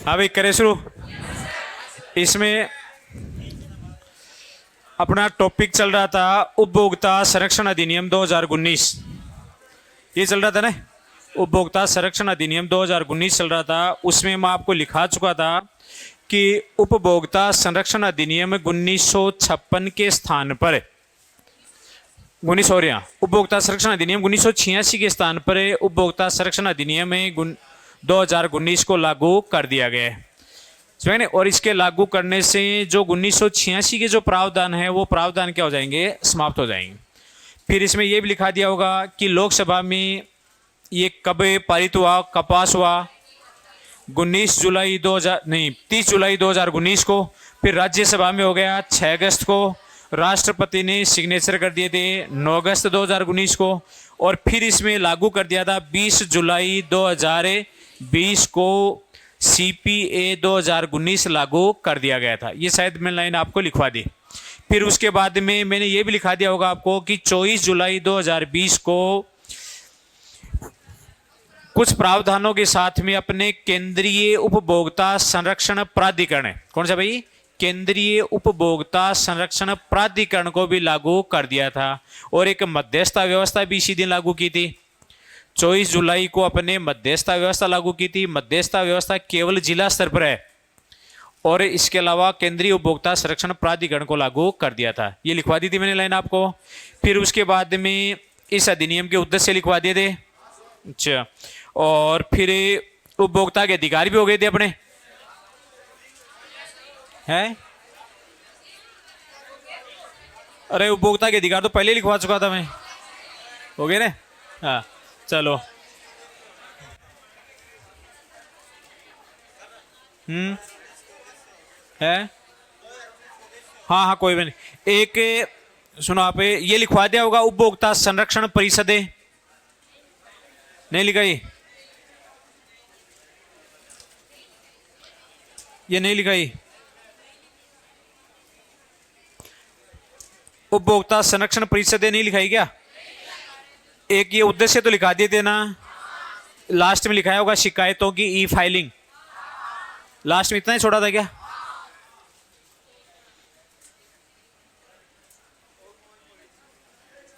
हाँ भाई, करें शुरू। इसमें अपना टॉपिक चल रहा था उपभोक्ता संरक्षण अधिनियम 2019। ये चल रहा था ना, उपभोक्ता संरक्षण अधिनियम 2019 चल रहा था। उसमें मैं आपको लिखा चुका था कि उपभोक्ता संरक्षण अधिनियम 1956 के स्थान पर उपभोक्ता संरक्षण अधिनियम 1986 के स्थान पर उपभोक्ता संरक्षण अधिनियम 2019 को लागू कर दिया गया है। और इसके लागू करने से जो 1986 के जो प्रावधान है वो प्रावधान क्या हो जाएंगे, समाप्त हो जाएंगे। फिर इसमें यह भी लिखा दिया होगा कि लोकसभा में ये कब पारित हुआ, कब पास हुआ, 19 जुलाई 2000 नहीं 30 जुलाई 2019 को। फिर राज्यसभा में हो गया 6 अगस्त को। राष्ट्रपति ने सिग्नेचर कर दिए थे 9 अगस्त 2019 को। और फिर इसमें लागू कर दिया था 20 जुलाई 2020 को। सीपीए 2019 लागू कर दिया गया था। ये शायद मैं लाइन आपको लिखवा दी। फिर उसके बाद में मैंने ये भी लिखा दिया होगा आपको कि 24 जुलाई 2020 को कुछ प्रावधानों के साथ में अपने केंद्रीय उपभोक्ता संरक्षण प्राधिकरण, कौन सा भाई, केंद्रीय उपभोक्ता संरक्षण प्राधिकरण को भी लागू कर दिया था। और एक मध्यस्थता व्यवस्था भी इसी दिन लागू की थी। 24 जुलाई को अपने मध्यस्थता व्यवस्था लागू की थी। मध्यस्थता व्यवस्था केवल जिला स्तर पर है और इसके अलावा केंद्रीय उपभोक्ता संरक्षण प्राधिकरण को लागू कर दिया था। ये लिखवा दी थी मैंने लाइन आपको। फिर उसके बाद में इस अधिनियम के उद्देश्य लिखवा दिए थे। अच्छा, और फिर उपभोक्ता के अधिकार भी हो गए थे अपने, हैं? अरे उपभोक्ता के अधिकार तो पहले लिखवा चुका था मैं, हो गए ना। हाँ चलो। है, हाँ हाँ कोई भी नहीं। एक सुनो, आप ये लिखवा दिया होगा उपभोक्ता संरक्षण परिषदें, नहीं लिखा ये नहीं लिखा उपभोक्ता संरक्षण परिषदें नहीं लिखाई क्या? एक ये उद्देश्य तो लिखा दिए थे ना, लास्ट में लिखाया होगा शिकायतों की ई फाइलिंग। लास्ट में इतना ही छोड़ा था क्या?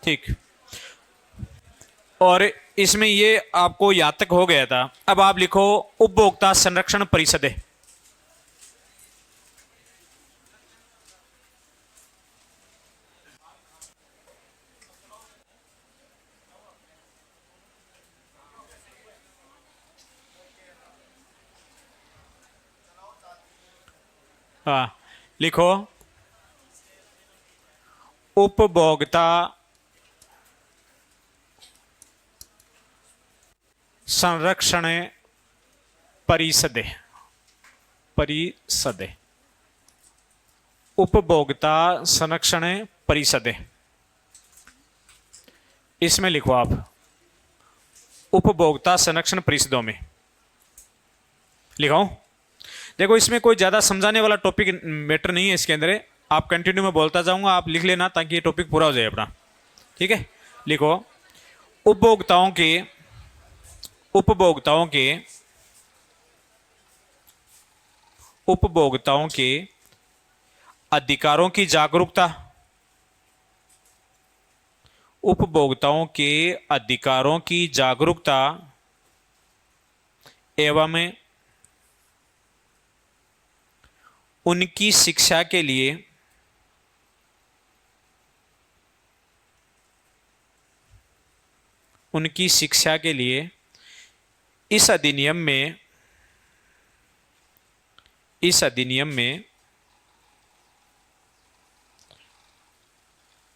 ठीक। और इसमें ये आपको याद तक हो गया था। अब आप लिखो उपभोक्ता संरक्षण परिषदें। हाँ लिखो उपभोक्ता संरक्षण परिषदें। परिषदें, उपभोक्ता संरक्षण परिषदें। इसमें लिखो आप उपभोक्ता संरक्षण परिषदों में लिखाओ। देखो इसमें कोई ज्यादा समझाने वाला टॉपिक मैटर नहीं है इसके अंदर। आप कंटिन्यू में बोलता जाऊंगा, आप लिख लेना ताकि ये टॉपिक पूरा हो जाए अपना। ठीक है, लिखो उपभोक्ताओं के उपभोक्ताओं के उपभोक्ताओं के अधिकारों की जागरूकता। उपभोक्ताओं के अधिकारों की जागरूकता एवं उनकी शिक्षा के लिए इस अधिनियम में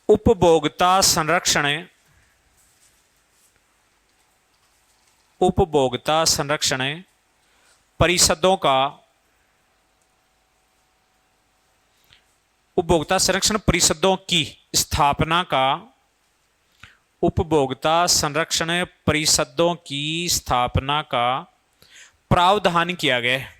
उपभोक्ता संरक्षण परिषदों का उपभोक्ता संरक्षण परिषदों की स्थापना का उपभोक्ता संरक्षण परिषदों की स्थापना का प्रावधान किया गया है।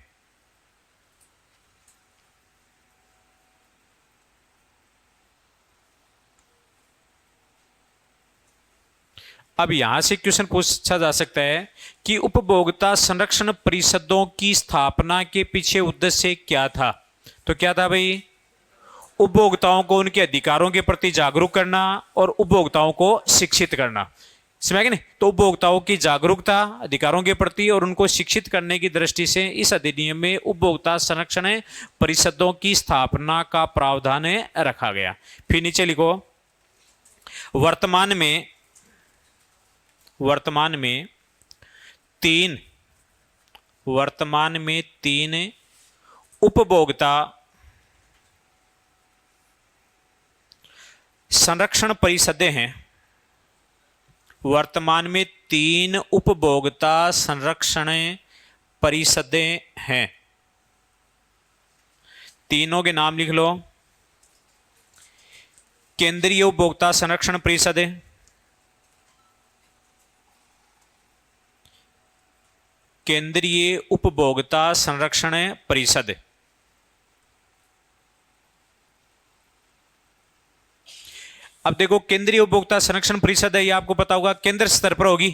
अब यहां से क्वेश्चन पूछा जा सकता है कि उपभोक्ता संरक्षण परिषदों की स्थापना के पीछे उद्देश्य क्या था। तो क्या था भाई? उपभोक्ताओं को उनके अधिकारों के प्रति जागरूक करना और उपभोक्ताओं को शिक्षित करना। समझ गए नहीं? तो उपभोक्ताओं की जागरूकता अधिकारों के प्रति और उनको शिक्षित करने की दृष्टि से इस अधिनियम में उपभोक्ता संरक्षण परिषदों की स्थापना का प्रावधान रखा गया। फिर नीचे लिखो, वर्तमान में तीन उपभोक्ता संरक्षण परिषदें हैं। वर्तमान में 3 उपभोक्ता संरक्षण परिषदें हैं। तीनों के नाम लिख लो। केंद्रीय उपभोक्ता संरक्षण परिषद, केंद्रीय उपभोक्ता संरक्षण परिषद। अब देखो, केंद्रीय उपभोक्ता संरक्षण परिषद है, ये आपको पता होगा केंद्र स्तर पर होगी।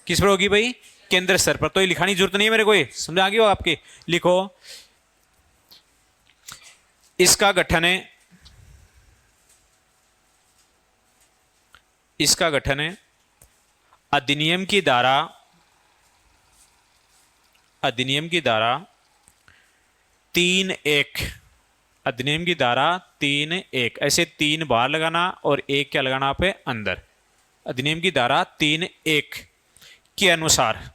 किस पर होगी भाई? केंद्र स्तर पर। तो ये लिखाने की जरूरत नहीं है मेरे को, ये समझ आ गई हो आपके। लिखो, इसका गठन है अधिनियम की धारा 3(1), अधिनियम की धारा 3(1), ऐसे 3 बाहर लगाना और 1 क्या लगाना पे अंदर। अधिनियम की धारा 3(1) के अनुसार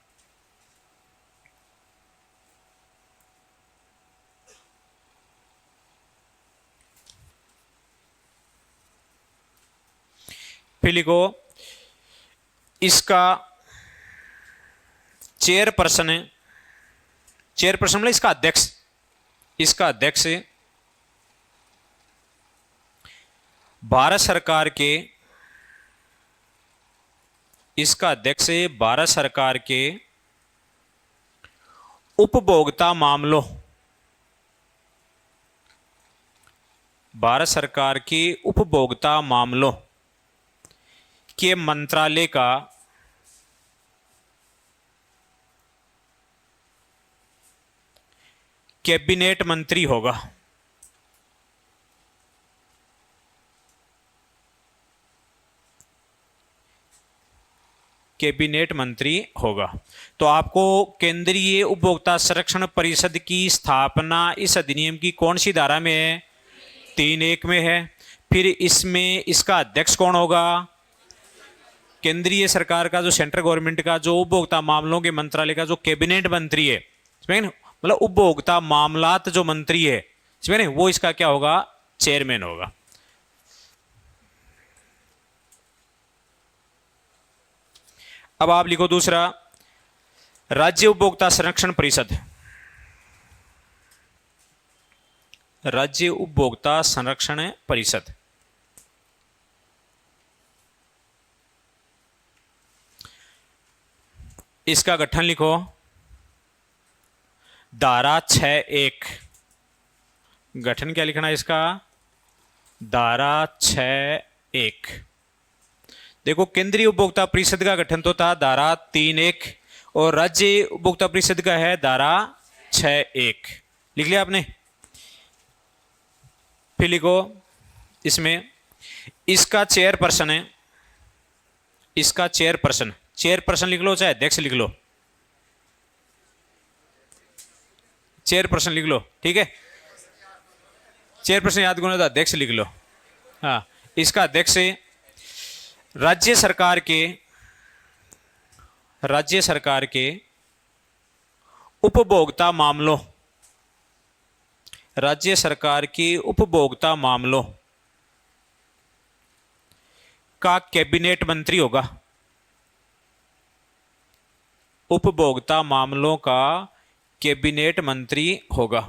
फिर लिखो, इसका चेयरपर्सन मतलब इसका अध्यक्ष भारत सरकार के उपभोक्ता मामलों के मंत्रालय का कैबिनेट मंत्री होगा। कैबिनेट मंत्री होगा। तो आपको केंद्रीय उपभोक्ता संरक्षण परिषद की स्थापना इस अधिनियम की कौन सी धारा में है? 3(1) में है। फिर इसमें इसका अध्यक्ष कौन होगा? केंद्रीय सरकार का, जो सेंट्रल गवर्नमेंट का जो उपभोक्ता मामलों के मंत्रालय का जो कैबिनेट मंत्री है, मतलब उपभोक्ता मामलात जो मंत्री है, वो इसका क्या होगा? चेयरमैन होगा। अब आप लिखो दूसरा, राज्य उपभोक्ता संरक्षण परिषद। राज्य उपभोक्ता संरक्षण परिषद इसका गठन लिखो, धारा 6(1). गठन क्या लिखना है इसका? धारा 6(1). देखो, केंद्रीय उपभोक्ता परिषद का गठन तो था धारा 3(1) और राज्य उपभोक्ता परिषद का है धारा 6(1). लिख लिया आपने? फिर लिखो, इसमें इसका चेयरपर्सन है, चेयरपर्सन लिख लो चाहे अध्यक्ष लिख लो, चेयरपर्सन लिख लो, ठीक है। चेयरपर्सन याद करना तो अध्यक्ष लिख लो। हाँ, इसका अध्यक्ष राज्य सरकार के उपभोक्ता मामलों का कैबिनेट मंत्री होगा। उपभोक्ता मामलों का कैबिनेट मंत्री होगा।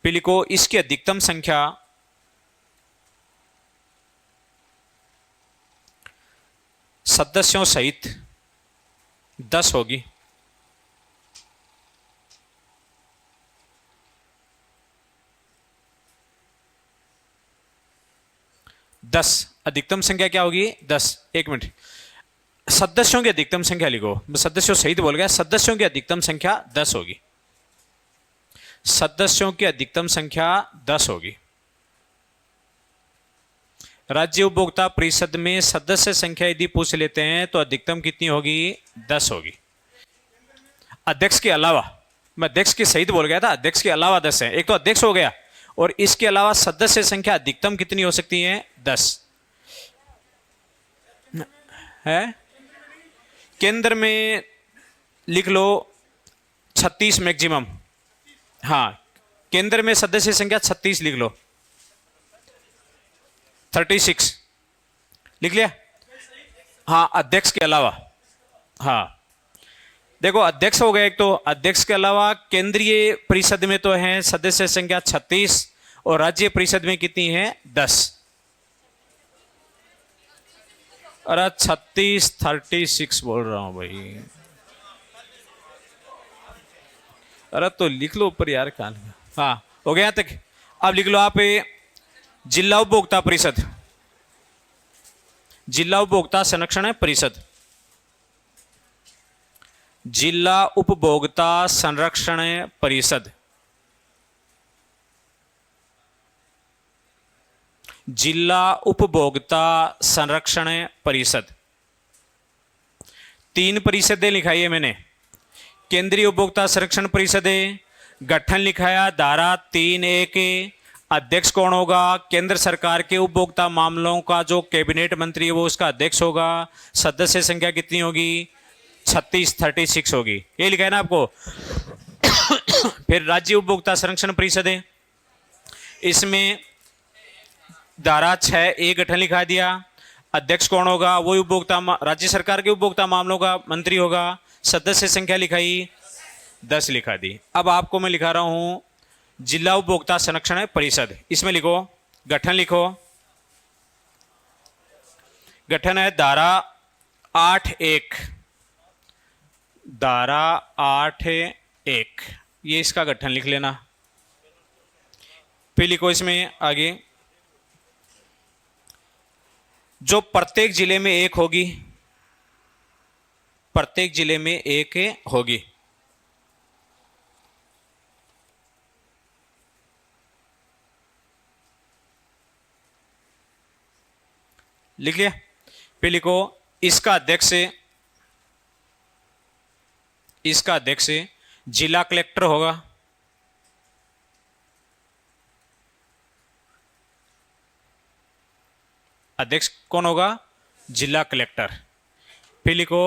पहले को इसकी अधिकतम संख्या सदस्यों सहित 10 होगी। 10, अधिकतम संख्या क्या होगी 10। एक मिनट, सदस्यों की अधिकतम संख्या लिखो, मैं सदस्यों सहित बोल गया, सदस्यों की अधिकतम संख्या 10 होगी, सदस्यों की अधिकतम संख्या 10 होगी। राज्य उपभोक्ता परिषद में सदस्य संख्या यदि पूछ लेते हैं तो अधिकतम कितनी होगी 10 होगी। अध्यक्ष के अलावा, मैं अध्यक्ष के सहित बोल गया था, अध्यक्ष के अलावा 10 है, एक तो अध्यक्ष हो गया और इसके अलावा सदस्य संख्या अधिकतम कितनी हो सकती है 10 है। केंद्र में लिख लो 36 मैक्सिमम, हाँ केंद्र में सदस्य संख्या 36 लिख लो, 36 लिख लिया, हाँ अध्यक्ष के अलावा, हाँ देखो अध्यक्ष हो गया एक, तो अध्यक्ष के अलावा केंद्रीय परिषद में तो है सदस्य संख्या 36 और राज्य परिषद में कितनी है 10। अरे 36 36 बोल रहा हूं भाई, अरे तो लिख लो ऊपर यार, कान हाँ हो गया तक। अब लिख लो आप जिला उपभोक्ता परिषद, जिला उपभोक्ता संरक्षण परिषद, जिला उपभोक्ता संरक्षण परिषद, जिला उपभोक्ता संरक्षण परिषद। 3 परिषदें लिखाई है मैंने, केंद्रीय उपभोक्ता संरक्षण परिषद है, गठन लिखाया धारा 3(1), अध्यक्ष कौन होगा, केंद्र सरकार के उपभोक्ता मामलों का जो कैबिनेट मंत्री है वो उसका अध्यक्ष होगा, सदस्य संख्या कितनी होगी 36 होगी, ये लिखा है ना आपको। फिर राज्य उपभोक्ता संरक्षण परिषद है, इसमें धारा 6(a) गठन लिखा दिया, अध्यक्ष कौन होगा, वो उपभोक्ता राज्य सरकार के उपभोक्ता मामलों का मंत्री होगा, सदस्य संख्या लिखाई 10 लिखा दी। अब आपको मैं लिखा रहा हूं जिला उपभोक्ता संरक्षण परिषद, इसमें लिखो गठन लिखो, गठन है धारा 8(1), धारा 8(1), ये इसका गठन लिख लेना। फिर लिखो इसमें आगे जो प्रत्येक जिले में एक होगी, प्रत्येक जिले में एक होगी। लिख लिया। फिर लिखो इसका अध्यक्ष, इसका अध्यक्ष जिला कलेक्टर होगा, अध्यक्ष कौन होगा जिला कलेक्टर। फिर लिखो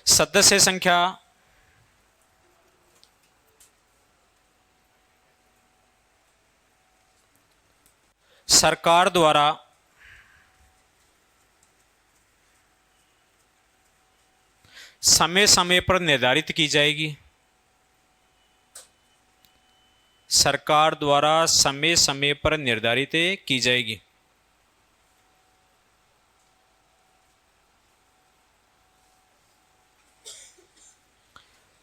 सदस्य संख्या सरकार द्वारा समय समय पर निर्धारित की जाएगी, सरकार द्वारा समय समय पर निर्धारित की जाएगी।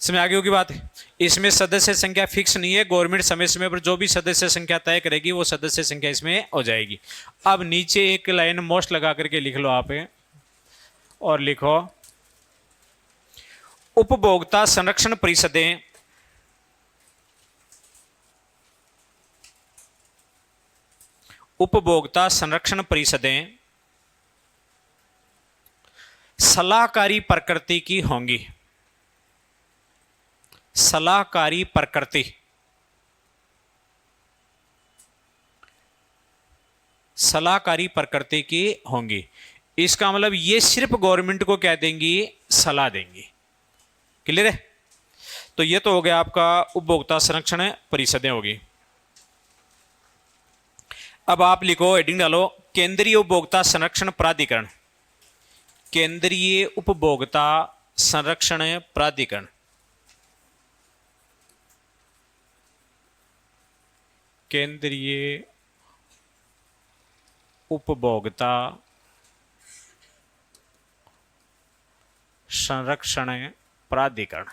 इसमें आगे की बात है, इसमें सदस्य संख्या फिक्स नहीं है, गवर्नमेंट समय समय पर जो भी सदस्य संख्या तय करेगी वो सदस्य संख्या इसमें हो जाएगी। अब नीचे एक लाइन मोस्ट लगा करके लिख लो आप, और लिखो उपभोक्ता संरक्षण परिषदें उपभोक्ता संरक्षण परिषदें सलाहकारी प्रकृति की होंगी, सलाहकारी प्रकृति, सलाहकारी प्रकृति की होंगी। इसका मतलब ये सिर्फ गवर्नमेंट को क्या देंगी, सलाह देंगी। क्लियर है? तो ये तो हो गया आपका उपभोक्ता संरक्षण परिषदें होगी। अब आप लिखो, हेडिंग डालो केंद्रीय उपभोक्ता संरक्षण प्राधिकरण, केंद्रीय उपभोक्ता संरक्षण प्राधिकरण, केंद्रीय उपभोक्ता संरक्षण प्राधिकरण।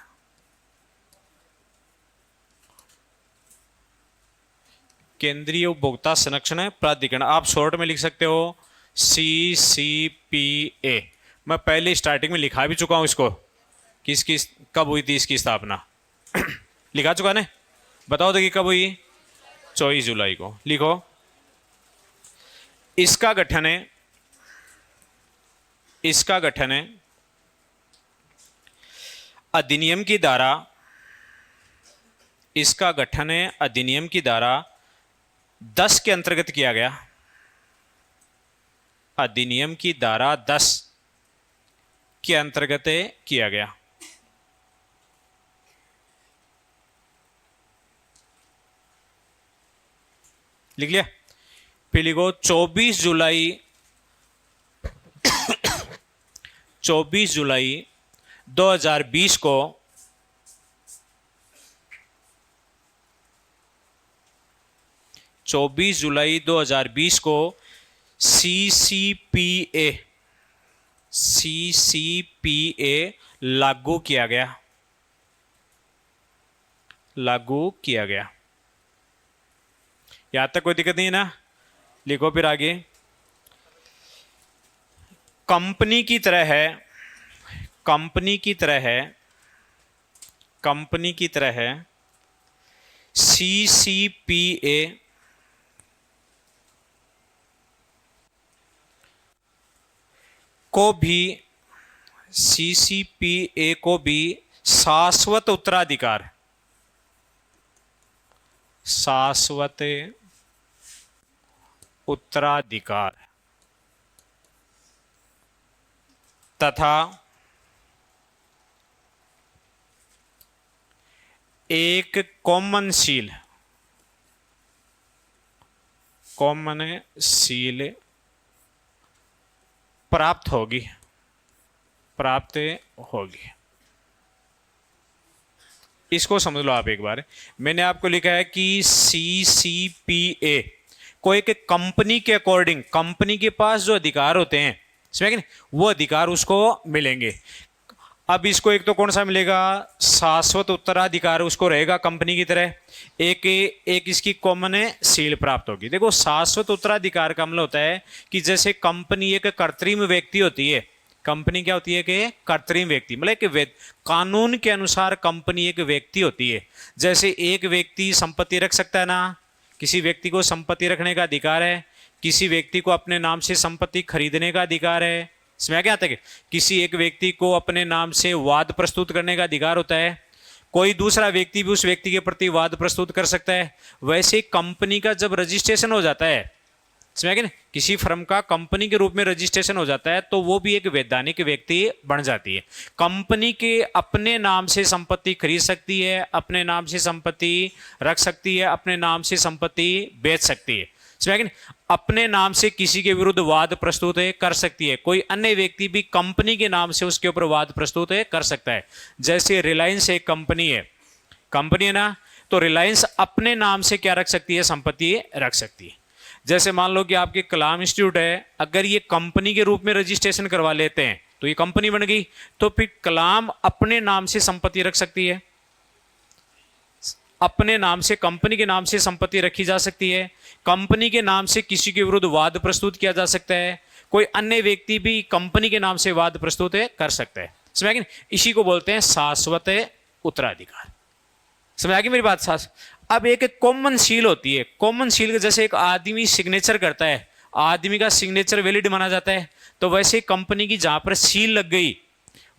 केंद्रीय उपभोक्ता संरक्षण प्राधिकरण, आप शॉर्ट में लिख सकते हो CCPA। मैं पहले स्टार्टिंग में लिखा भी चुका हूं इसको, किसकी कब हुई थी इसकी स्थापना लिखा चुका ने, बताओ देखिए कब हुई, 24 जुलाई को। लिखो, इसका गठन है, इसका गठन है अधिनियम की धारा, इसका गठन है अधिनियम की धारा 10 के अंतर्गत किया गया, अधिनियम की धारा 10 के अंतर्गत किया गया। लिख लिया, फिर लिखो 24 जुलाई 24 जुलाई 2020 को जुलाई 2020 को CCPA लागू किया गया, लागू किया गया। यहां तक कोई दिक्कत नहीं है ना? लिखो फिर आगे, कंपनी की तरह है, कंपनी की तरह है, कंपनी की तरह है CCPA को भी, CCPA को भी शाश्वत उत्तराधिकार, शाश्वत उत्तराधिकार तथा एक कॉमनशील प्राप्त होगी, प्राप्त होगी। इसको समझ लो आप एक बार। मैंने आपको लिखा है कि CCPA को एक कंपनी के अकॉर्डिंग, कंपनी के पास जो अधिकार होते हैं, समझ गए, वो अधिकार उसको मिलेंगे। अब इसको एक तो कौन सा मिलेगा, शाश्वत उत्तराधिकार उसको रहेगा कंपनी की तरह, एक इसकी कॉमन सील प्राप्त होगी। देखो, शाश्वत उत्तराधिकार का मतलब होता है कि जैसे कंपनी एक कृत्रिम व्यक्ति होती है, कंपनी क्या होती है कि कृत्रिम व्यक्ति, मतलब कि कानून के अनुसार कंपनी एक व्यक्ति होती है। जैसे एक व्यक्ति संपत्ति रख सकता है ना, किसी व्यक्ति को संपत्ति रखने का अधिकार है, किसी व्यक्ति को अपने नाम से संपत्ति खरीदने का अधिकार है, इसमें क्या आता है, किसी एक व्यक्ति को अपने नाम से वाद प्रस्तुत करने का अधिकार होता है, कोई दूसरा व्यक्ति भी उस व्यक्ति के प्रति वाद प्रस्तुत कर सकता है। वैसे कंपनी का जब रजिस्ट्रेशन हो जाता है, समझ गए, किसी फर्म का कंपनी के रूप में रजिस्ट्रेशन हो जाता है, तो वो भी एक वैधानिक व्यक्ति बन जाती है। कंपनी के अपने नाम से संपत्ति खरीद सकती है, अपने नाम से संपत्ति रख सकती है, अपने नाम से संपत्ति बेच सकती है, समझ गए, अपने नाम से किसी के विरुद्ध वाद प्रस्तुत कर सकती है। कोई अन्य व्यक्ति भी कंपनी के नाम से उसके ऊपर वाद प्रस्तुत कर सकता है। जैसे रिलायंस एक कंपनी है ना, तो रिलायंस अपने नाम से क्या रख सकती है, संपत्ति रख सकती है। जैसे मान लो कि आपके कलाम इंस्टीट्यूट है, अगर ये कंपनी के रूप में रजिस्ट्रेशन करवा लेते हैं तो ये कंपनी बन गई, तो फिर कलाम अपने नाम से संपत्ति रख सकती है, अपने नाम से, कंपनी के नाम से संपत्ति रखी जा सकती है, कंपनी के नाम से किसी के विरुद्ध वाद प्रस्तुत किया जा सकता है, कोई अन्य व्यक्ति भी कंपनी के नाम से वाद प्रस्तुत कर सकता है, समझ गए। इसी को बोलते हैं शाश्वत उत्तराधिकार। समझ आ गई मेरी बात साथ? अब एक कॉमन सील होती है, कॉमन सील जैसे एक आदमी सिग्नेचर करता है, आदमी का सिग्नेचर वैलिड माना जाता है, तो वैसे कंपनी की जहां पर सील लग गई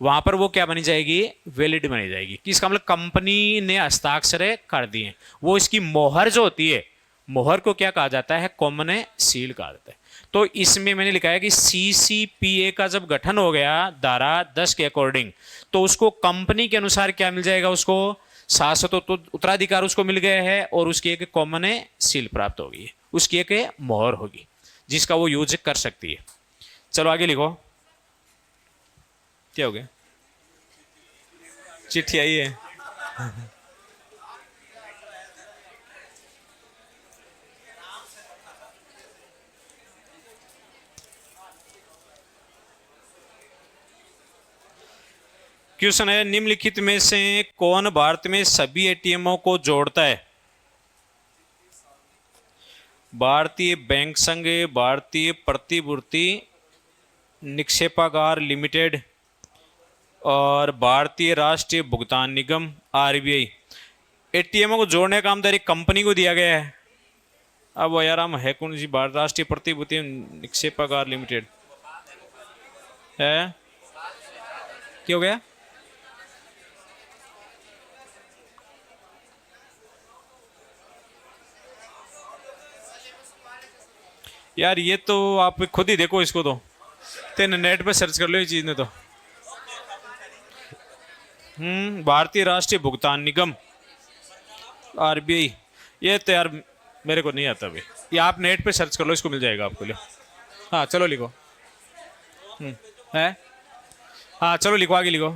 वहां पर वो क्या बनी जाएगी, वैलिड बनी जाएगी। इसका मतलब कंपनी ने हस्ताक्षर कर दिए, वो इसकी मोहर जो होती है, मोहर को क्या कहा जाता है, कॉमन सील कहा जाता है। तो इसमें मैंने लिखा है कि CCPA का जब गठन हो गया धारा 10 के अकॉर्डिंग, तो उसको कंपनी के अनुसार क्या मिल जाएगा, उसको शाश्वत उत्तराधिकार उसको मिल गया है, और उसकी एक कॉमन सील प्राप्त होगी है, उसकी एक मोहर होगी जिसका वो यूज कर सकती है। चलो आगे लिखो, क्या हो गया, चिट्ठी आई है क्वेश्चन है, निम्नलिखित में से कौन भारत में सभी एटीएमओं को जोड़ता है? भारतीय बैंक संघ, भारतीय प्रतिभूति निक्षेपागार लिमिटेड और भारतीय राष्ट्रीय भुगतान निगम आरबीआई। एटीएम को जोड़ने का काम तो एक कंपनी को दिया गया है। अब वो यार हम है कौन सी? भारत राष्ट्रीय प्रतिभूति निक्षेपागार लिमिटेड है। क्या हो गया? यार ये तो आप खुद ही देखो इसको, तो तेने नेट पे सर्च कर लो ये चीज ने तो। भारतीय राष्ट्रीय भुगतान निगम आरबीआई, ये तो यार मेरे को नहीं आता भाई। ये आप नेट पे सर्च कर लो, इसको मिल जाएगा आपको। लो हाँ चलो लिखो। है हाँ चलो लिखो, आगे लिखो।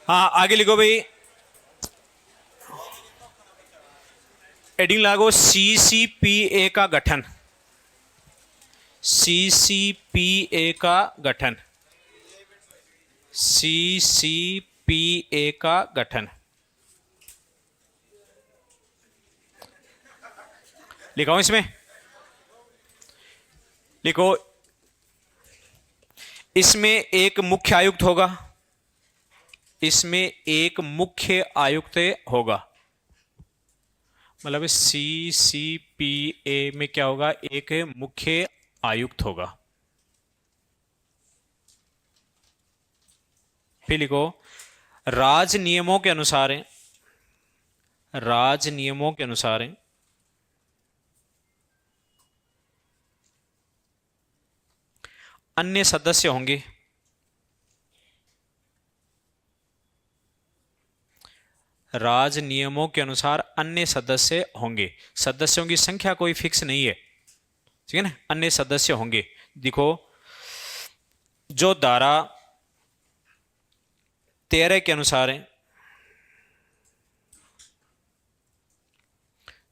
हाँ आगे लिखो भाई। हेडिंग लागो सीसीपीए का गठन। सीसीपीए का गठन। सीसीपीए का गठन लिखाओ। इसमें लिखो, इसमें एक मुख्य आयुक्त होगा। इसमें एक मुख्य आयुक्त होगा। मतलब सीसीपीए में क्या होगा? एक मुख्य आयुक्त होगा। फिर लिखो, राज नियमों के अनुसार, राज नियमों के अनुसार अन्य सदस्य होंगे। राज नियमों के अनुसार अन्य सदस्य होंगे। सदस्यों की संख्या कोई फिक्स नहीं है, ठीक है ना। अन्य सदस्य होंगे। देखो, जो धारा 13 के अनुसार है,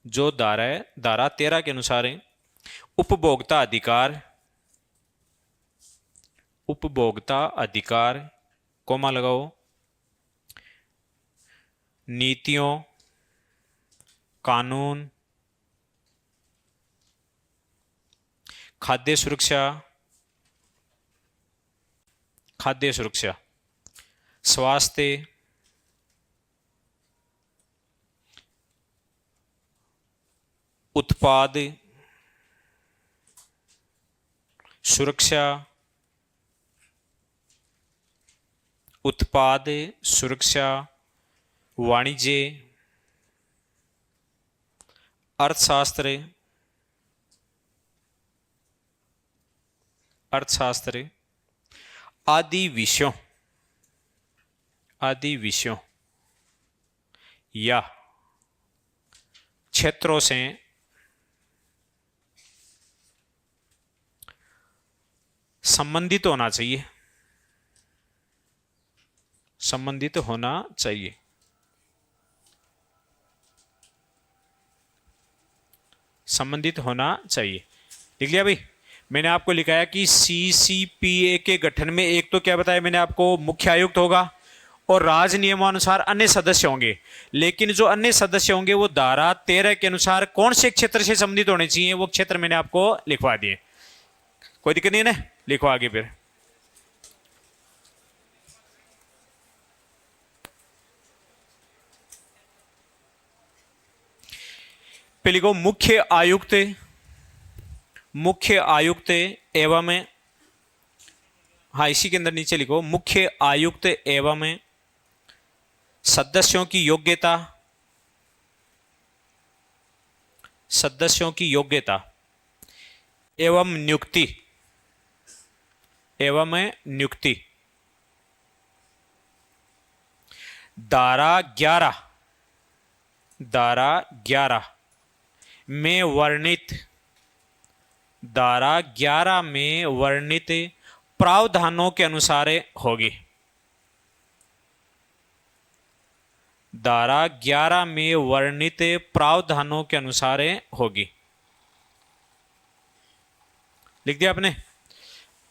जो धारा 13 के अनुसार है, उपभोक्ता अधिकार, उपभोक्ता अधिकार कोमा लगाओ, नीतियों, कानून, खाद्य सुरक्षा, खाद्य सुरक्षा, स्वास्थ्य, उत्पाद सुरक्षा, उत्पाद सुरक्षा, वाणिज्य, अर्थशास्त्र, अर्थशास्त्र आदि विषयों, आदि विषयों या क्षेत्रों से संबंधित होना चाहिए, संबंधित होना चाहिए। संबंधित होना चाहिए। लिख लिया भाई? मैंने आपको लिखाया कि सीसीपीए के गठन में एक तो क्या बताया मैंने आपको? मुख्य आयुक्त होगा और राज नियमानुसार अन्य सदस्य होंगे। लेकिन जो अन्य सदस्य होंगे वो धारा 13 के अनुसार कौन से क्षेत्र से संबंधित होने चाहिए, वो क्षेत्र मैंने आपको लिखवा दिए। कोई दिक्कत नहीं है ना? लिखो आगे फिर। पे लिखो, मुख्य आयुक्त, मुख्य आयुक्त एवं, हाँ इसी के अंदर नीचे लिखो, मुख्य आयुक्त एवं सदस्यों की योग्यता, सदस्यों की योग्यता एवं नियुक्ति, एवं नियुक्ति धारा 11, धारा 11 में वर्णित, धारा 11 में वर्णित प्रावधानों के अनुसार होगी। धारा 11 में वर्णित प्रावधानों के अनुसार होगी। लिख दिया आपने?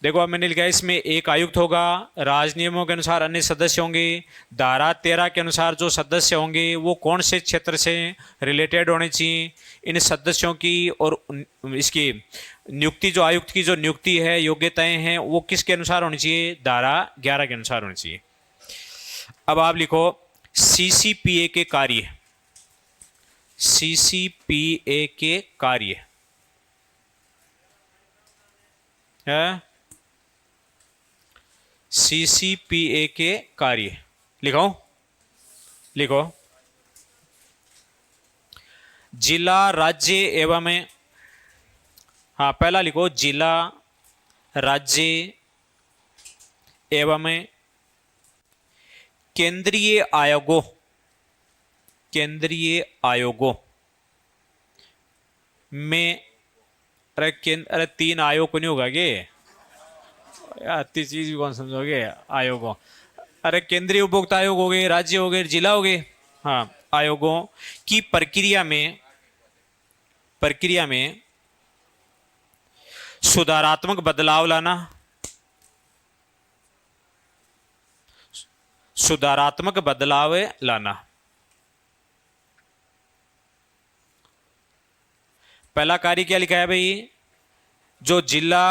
देखो अब मैंने लिखा है इसमें एक आयुक्त होगा, राज नियमों के अनुसार अन्य सदस्य होंगे, धारा 13 के अनुसार जो सदस्य होंगे वो कौन से क्षेत्र से रिलेटेड होने चाहिए, इन सदस्यों की और इसकी नियुक्ति, जो आयुक्त की जो नियुक्ति है, योग्यताएं हैं, वो किसके अनुसार होनी चाहिए, धारा 11 के अनुसार होनी चाहिए। अब आप लिखो सीसीपीए के कार्य, सीसीपीए के कार्य है, सीसीपीए के कार्य लिखो, लिखो जिला, राज्य एवं, हाँ पहला लिखो जिला, राज्य एवं केंद्रीय आयोगों, केंद्रीय आयोगों में, अरे 3 आयोग को नहीं होगा क्या यार, तीस चीज भी कौन समझोगे, आयोगों, अरे केंद्रीय उपभोक्ता आयोग हो गए, राज्य हो गए, जिला हो गए, हाँ आयोगों की प्रक्रिया में, प्रक्रिया में सुधारात्मक बदलाव लाना, सुधारात्मक बदलाव लाना। पहला कार्य क्या लिखा है भाई, जो जिला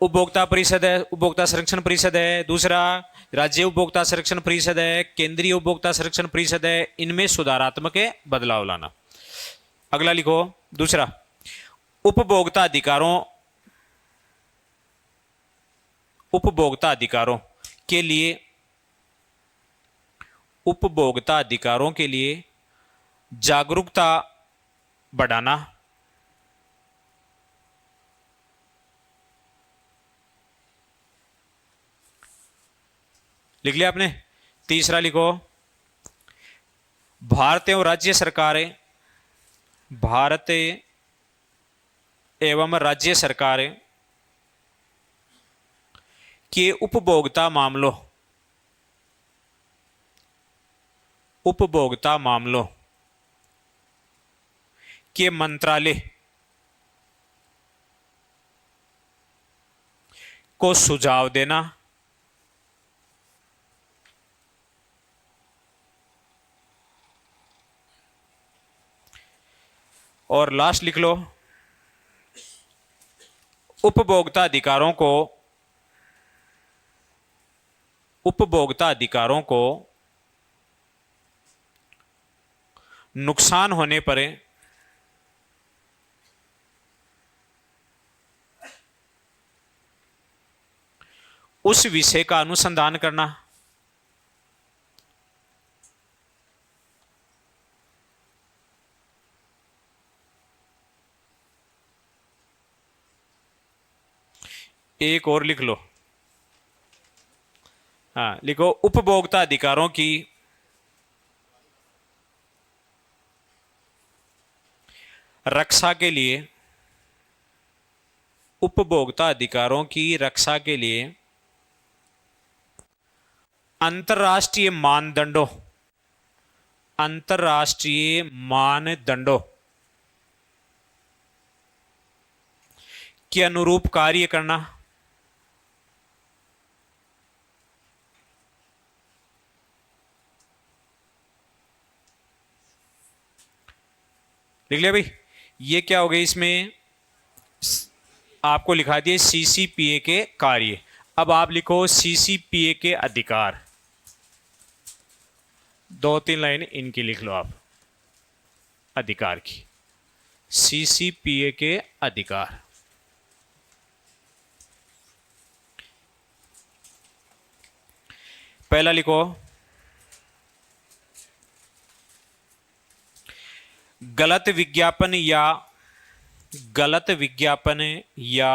उपभोक्ता परिषद है, उपभोक्ता संरक्षण परिषद है, दूसरा राज्य उपभोक्ता संरक्षण परिषद है, केंद्रीय उपभोक्ता संरक्षण परिषद है, इनमें सुधारात्मक बदलाव लाना। अगला लिखो दूसरा, उपभोक्ता अधिकारों, उपभोक्ता अधिकारों के लिए, उपभोक्ता अधिकारों के लिए जागरूकता बढ़ाना, लिख लिया आपने। तीसरा लिखो, भारत एवं राज्य सरकारें, भारत एवं राज्य सरकारें के उपभोक्ता मामलों, उपभोक्ता मामलों के मंत्रालय को सुझाव देना, और लास्ट लिख लो, उपभोक्ता अधिकारों को, उपभोक्ता अधिकारों को नुकसान होने पर उस विषय का अनुसंधान करना, एक और लिख लो, हाँ लिखो, उपभोक्ता अधिकारों की रक्षा के लिए, उपभोक्ता अधिकारों की रक्षा के लिए अंतर्राष्ट्रीय मानदंडों, अंतर्राष्ट्रीय मानदंडों के अनुरूप कार्य करना, लिख लिया भाई। ये क्या हो गई, इसमें आपको लिखा दिए सीसीपीए के कार्य। अब आप लिखो सीसीपीए के अधिकार, 2-3 लाइन इनकी लिख लो आप, अधिकार की, सीसीपीए के अधिकार। पहला लिखो, गलत विज्ञापन या, गलत विज्ञापन या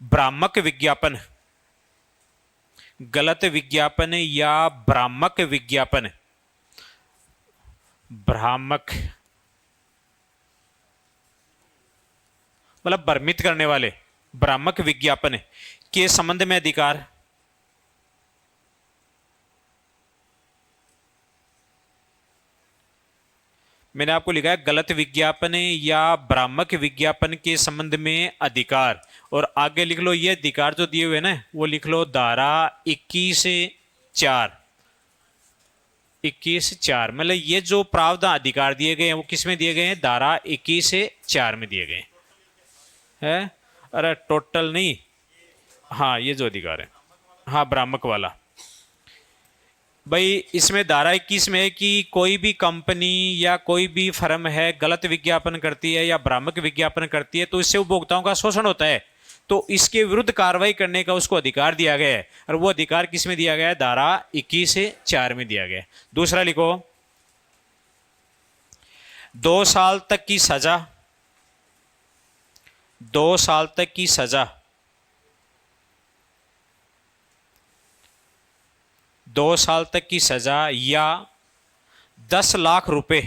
भ्रामक विज्ञापन, गलत विज्ञापन या भ्रामक विज्ञापन, भ्रामक मतलब भ्रमित करने वाले, भ्रामक विज्ञापन के संबंध में अधिकार, मैंने आपको लिखा है गलत विज्ञापन या भ्रामक विज्ञापन के संबंध में अधिकार, और आगे लिख लो ये अधिकार जो दिए हुए ना वो लिख लो धारा 21(4). 21(4) मतलब ये जो प्रावधान अधिकार दिए गए हैं वो किस में दिए गए हैं? धारा 21(4) में दिए गए हैं। अरे टोटल नहीं, हाँ ये जो अधिकार है, हाँ भ्रामक वाला। भाई इसमें धारा 21 में है कि कोई भी कंपनी या कोई भी फर्म है गलत विज्ञापन करती है या भ्रामक विज्ञापन करती है तो इससे उपभोक्ताओं का शोषण होता है, तो इसके विरुद्ध कार्रवाई करने का उसको अधिकार दिया गया है, और वो अधिकार किस में दिया गया है? धारा 21(4) में दिया गया है। दूसरा लिखो, 2 साल तक की सजा, 2 साल तक की सजा, 2 साल तक की सजा या 10 लाख रुपए,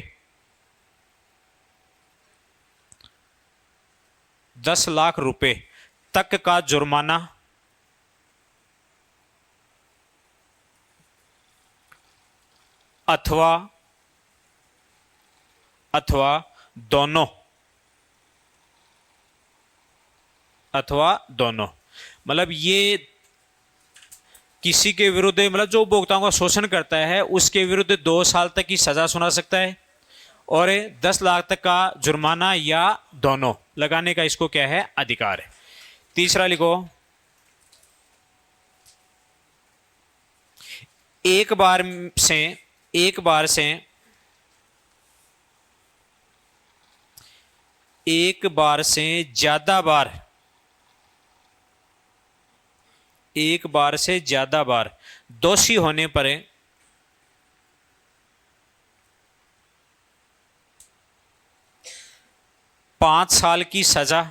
10 लाख रुपए तक का जुर्माना अथवा दोनों, अथवा दोनों। मतलब ये किसी के विरुद्ध, मतलब जो उपभोक्ताओं का शोषण करता है उसके विरुद्ध 2 साल तक की सजा सुना सकता है और 10 लाख तक का जुर्माना या दोनों लगाने का इसको क्या है? अधिकार है। तीसरा लिखो, एक बार से ज्यादा बार, एक बार से ज्यादा बार दोषी होने पर 5 साल की सजा,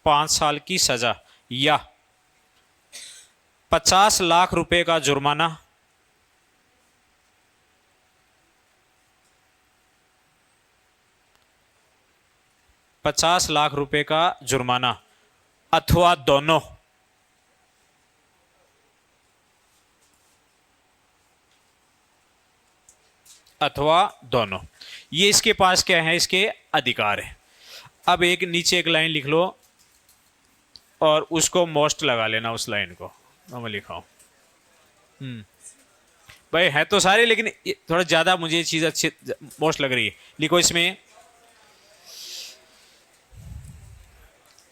5 साल की सजा या 50 लाख रुपए का जुर्माना, 50 लाख रुपए का जुर्माना अथवा दोनों, अथवा दोनों। ये इसके पास क्या है? इसके अधिकार है। अब एक नीचे एक लाइन लिख लो और उसको मोस्ट लगा लेना, उस लाइन को मैं लिखा हूं। भाई है तो सारे, लेकिन थोड़ा ज्यादा मुझे ये चीज अच्छी मोस्ट लग रही है। लिखो इसमें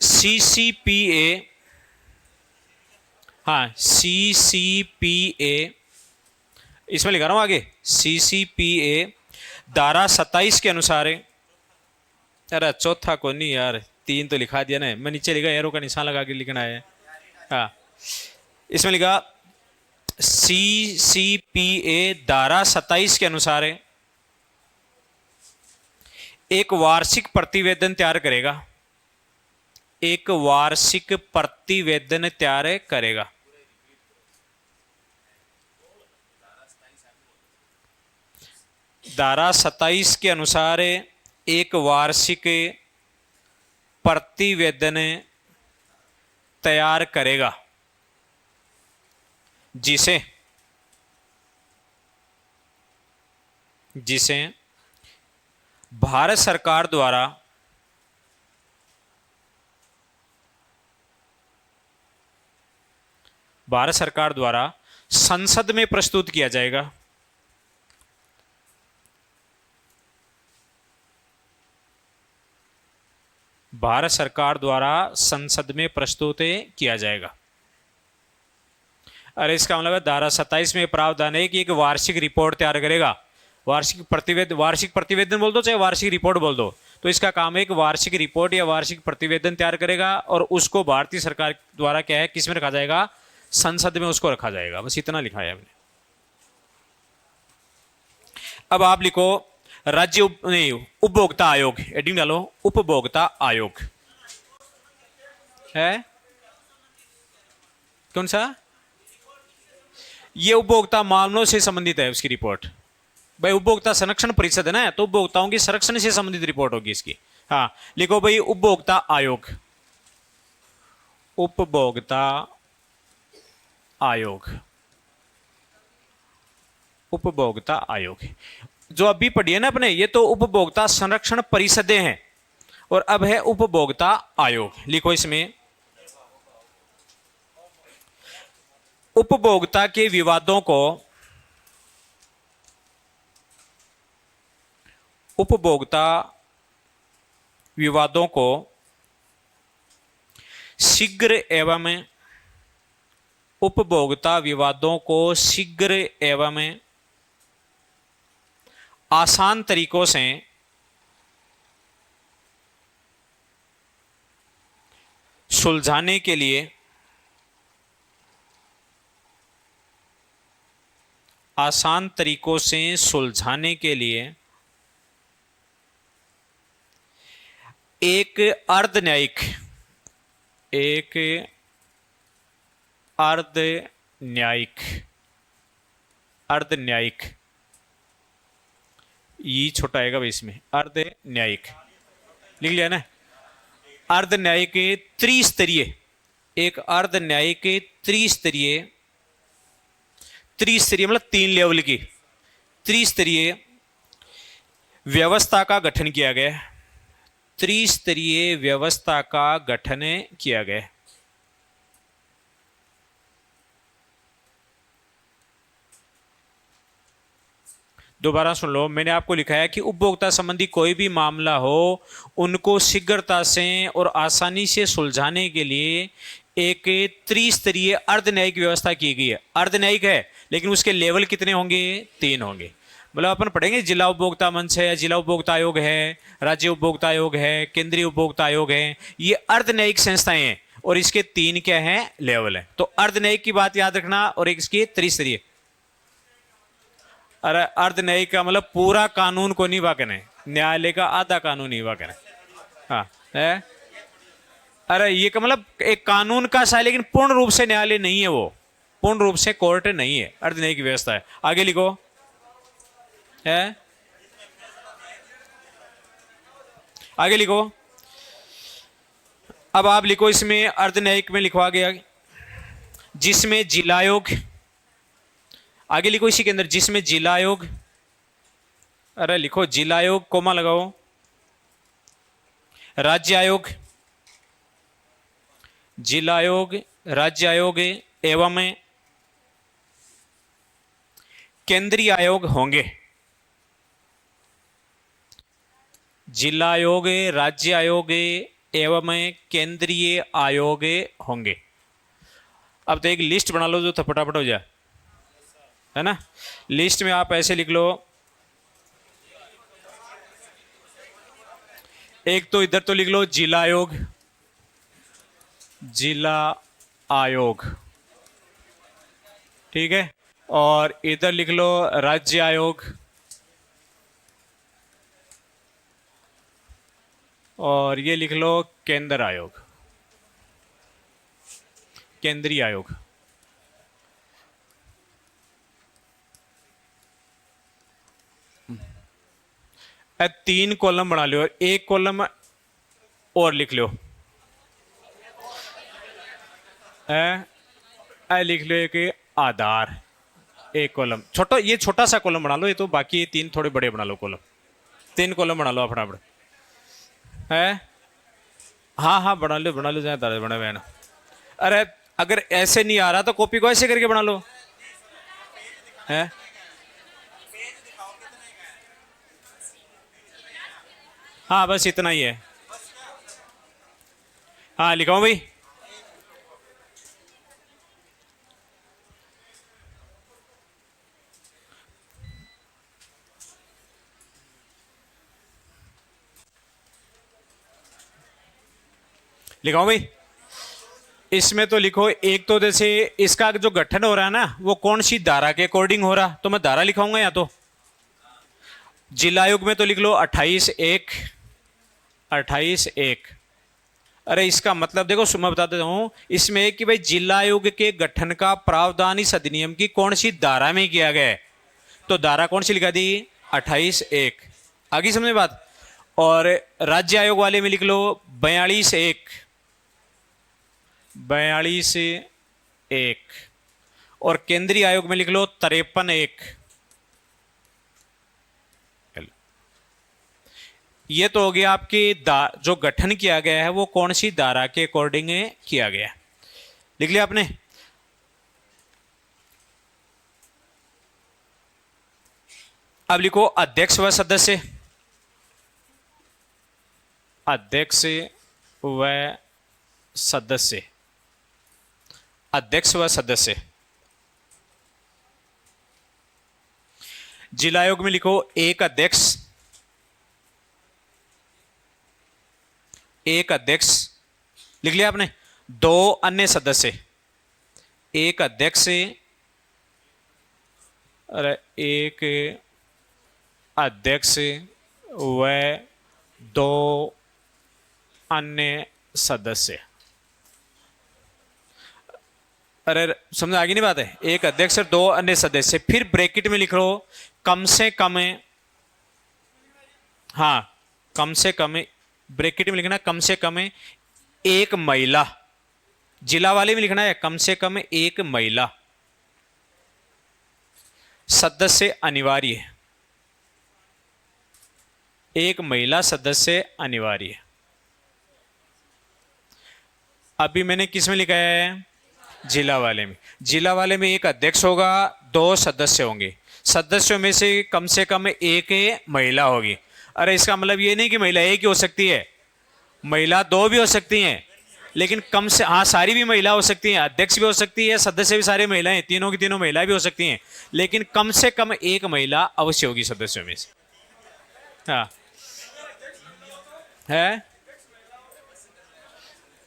CCPA, हाँ CCPA, इसमें लिखा रहा हूं आगे CCPA धारा 27 के अनुसार है। अरे चौथा को नहीं यार, 3 तो लिखा दिया ना, मैं नीचे लिखा एरो का निशान लगा के लिखना है। हाँ इसमें लिखा CCPA धारा 27 के अनुसार है एक वार्षिक प्रतिवेदन तैयार करेगा, एक वार्षिक प्रतिवेदन तैयार करेगा। धारा 27 के अनुसार एक वार्षिक प्रतिवेदन तैयार करेगा जिसे भारत सरकार द्वारा संसद में प्रस्तुत किया जाएगा। भारत सरकार द्वारा संसद में प्रस्तुत किया जाएगा। अरे इसका मतलब धारा 27 में प्रावधान है कि एक वार्षिक रिपोर्ट तैयार करेगा। वार्षिक प्रतिवेदन बोल दो चाहे वार्षिक रिपोर्ट बोल दो, तो इसका काम है एक वार्षिक रिपोर्ट या वार्षिक प्रतिवेदन तैयार करेगा और उसको भारतीय सरकार द्वारा क्या है, किस में रखा जाएगा? संसद में उसको रखा जाएगा। बस इतना लिखा है हमने। अब आप लिखो राज्य उपभोक्ता आयोग, एडिंग डालो, उपभोक्ता आयोग है कौन सा? ये उपभोक्ता मामलों से संबंधित है उसकी रिपोर्ट। भाई उपभोक्ता संरक्षण परिषद है ना, तो उपभोक्ताओं की संरक्षण से संबंधित रिपोर्ट होगी इसकी। हाँ लिखो भाई उपभोक्ता आयोग, उपभोक्ता आयोग। उपभोक्ता आयोग। जो अभी पढ़ी है ना अपने, ये तो उपभोक्ता संरक्षण परिषदें हैं और अब है उपभोक्ता आयोग। लिखो इसमें, उपभोक्ता के विवादों को शीघ्र एवं आसान तरीकों से सुलझाने के लिए एक अर्ध न्यायिक, ये छोटा आएगा भाई इसमें, अर्ध न्यायिक लिख लिया ना। अर्ध न्यायिक त्रिस्तरीय, एक अर्ध न्यायिक त्रिस्तरीय मतलब 3 लेवल की त्रिस्तरीय व्यवस्था का गठन किया गया। त्रिस्तरीय व्यवस्था का गठन किया गया। दोबारा सुन लो, मैंने आपको लिखा है कि उपभोक्ता संबंधी कोई भी मामला हो उनको शीघ्रता से और आसानी से सुलझाने के लिए एक त्रिस्तरीय अर्धन्यायिक व्यवस्था की गई है। अर्धन्यायिक है लेकिन उसके लेवल कितने होंगे? 3 होंगे। मतलब अपन पढ़ेंगे जिला उपभोक्ता मंच है, जिला उपभोक्ता आयोग है, राज्य उपभोक्ता आयोग है, केंद्रीय उपभोक्ता आयोग है, ये अर्धन्यायिक संस्थाएं हैं और इसके 3 क्या हैं? लेवल है। तो अर्धन्यायिक की बात याद रखना और एक इसकी त्रिस्तरीय। अरे अर्धन्यायिक का मतलब पूरा कानून को नहीं वाकन है, न्यायालय का आधा कानून नहीं वाकन है। हाँ है, अरे ये का मतलब एक कानून का सा है लेकिन पूर्ण रूप से न्यायालय नहीं है, वो पूर्ण रूप से कोर्ट नहीं है, अर्धन्यायिक व्यवस्था है। आगे लिखो है, आगे लिखो। अब आप लिखो इसमें अर्धन्यायिक में लिखवा गया जिसमें जिला आयोग, आगे लिखो इसी के अंदर जिसमें जिला आयोग, अरे लिखो जिला आयोग कोमा लगाओ, राज्य आयोग, जिला आयोग, राज्य आयोग एवं केंद्रीय आयोग होंगे। जिला आयोग, राज्य आयोग एवं केंद्रीय आयोग होंगे। अब तो एक लिस्ट बना लो जो फटाफट हो जाए, है ना। लिस्ट में आप ऐसे लिख लो, एक तो इधर तो लिख लो जिला आयोग, जिला आयोग, ठीक है, और इधर लिख लो राज्य आयोग, और ये लिख लो केंद्र आयोग, केंद्रीय आयोग। अब 3 कॉलम बना लो, एक कॉलम और लिख लो, लिख लो एक आधार, एक कॉलम छोटा, ये छोटा सा कॉलम बना लो, ये तो बाकी ये 3 थोड़े बड़े बना लो कॉलम, 3 कॉलम बना लो फटाफट है। हाँ हाँ बना लो जाए दादा बना बहन। अरे अगर ऐसे नहीं आ रहा तो कॉपी को ऐसे करके बना लो है। हाँ बस इतना ही है। हाँ लिखाओ भाई, लिखाओ भाई। इसमें तो लिखो, एक तो जैसे इसका जो गठन हो रहा है ना वो कौन सी धारा के अकॉर्डिंग हो रहा, तो मैं धारा लिखाऊंगा या तो जिला आयोग में तो लिख लो 28(1), 28(1। अरे इसका मतलब देखो मैं बता देता हूं इसमें कि भाई जिला आयोग के गठन का प्रावधान इस अधिनियम की कौन सी धारा में किया गया है, तो धारा कौन सी लिखा दी? 28(1। आगे समझे बात। और राज्य आयोग वाले में लिख लो 42(1), 42(1। और केंद्रीय आयोग में लिख लो 53(1), ये तो हो गया आपकी जो गठन किया गया है वो कौन सी धारा के अकॉर्डिंग किया गया है, लिख लिया आपने। अब लिखो अध्यक्ष व सदस्य। अध्यक्ष व सदस्य, अध्यक्ष व सदस्य। जिला आयोग में लिखो एक अध्यक्ष, एक अध्यक्ष लिख लिया आपने, दो अन्य सदस्य। एक अध्यक्ष, अरे एक अध्यक्ष व दो अन्य सदस्य। अरे समझ आगे नहीं बात है, एक अध्यक्ष और दो अन्य सदस्य। फिर ब्रैकेट में लिख लो कम से कम, हाँ कम से कम, ब्रैकेट में लिखना कम से कम एक महिला। जिला वाले में लिखना है कम से कम एक महिला सदस्य अनिवार्य है, एक महिला सदस्य अनिवार्य है। अभी मैंने किस में लिखा है, जिला वाले में। जिला वाले में एक अध्यक्ष होगा, दो सदस्य होंगे, सदस्यों में से कम एक महिला होगी। अरे इसका मतलब ये नहीं कि महिला एक ही हो सकती है, महिला दो भी हो सकती हैं, लेकिन कम से, हाँ सारी भी महिला हो सकती हैं, अध्यक्ष भी हो सकती है, सदस्य भी सारी महिलाएं, तीनों की तीनों महिला भी हो सकती हैं, लेकिन कम से कम एक महिला अवश्य होगी सदस्यों में से। हाँ है,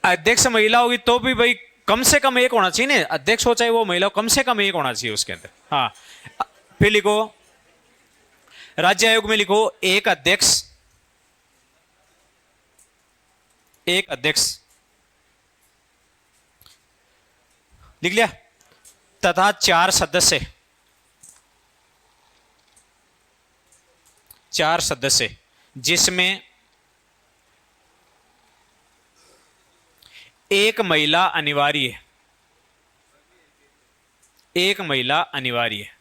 अध्यक्ष महिला होगी तो भी भाई कम से कम एक होना चाहिए ना, अध्यक्ष हो चाहे वो महिला हो, कम से कम एक होना चाहिए उसके अंदर। हाँ फिर लिखो राज्य आयोग में लिखो एक अध्यक्ष, एक अध्यक्ष लिख लिया, तथा चार सदस्य, चार सदस्य जिसमें एक महिला अनिवार्य है, एक महिला अनिवार्य है।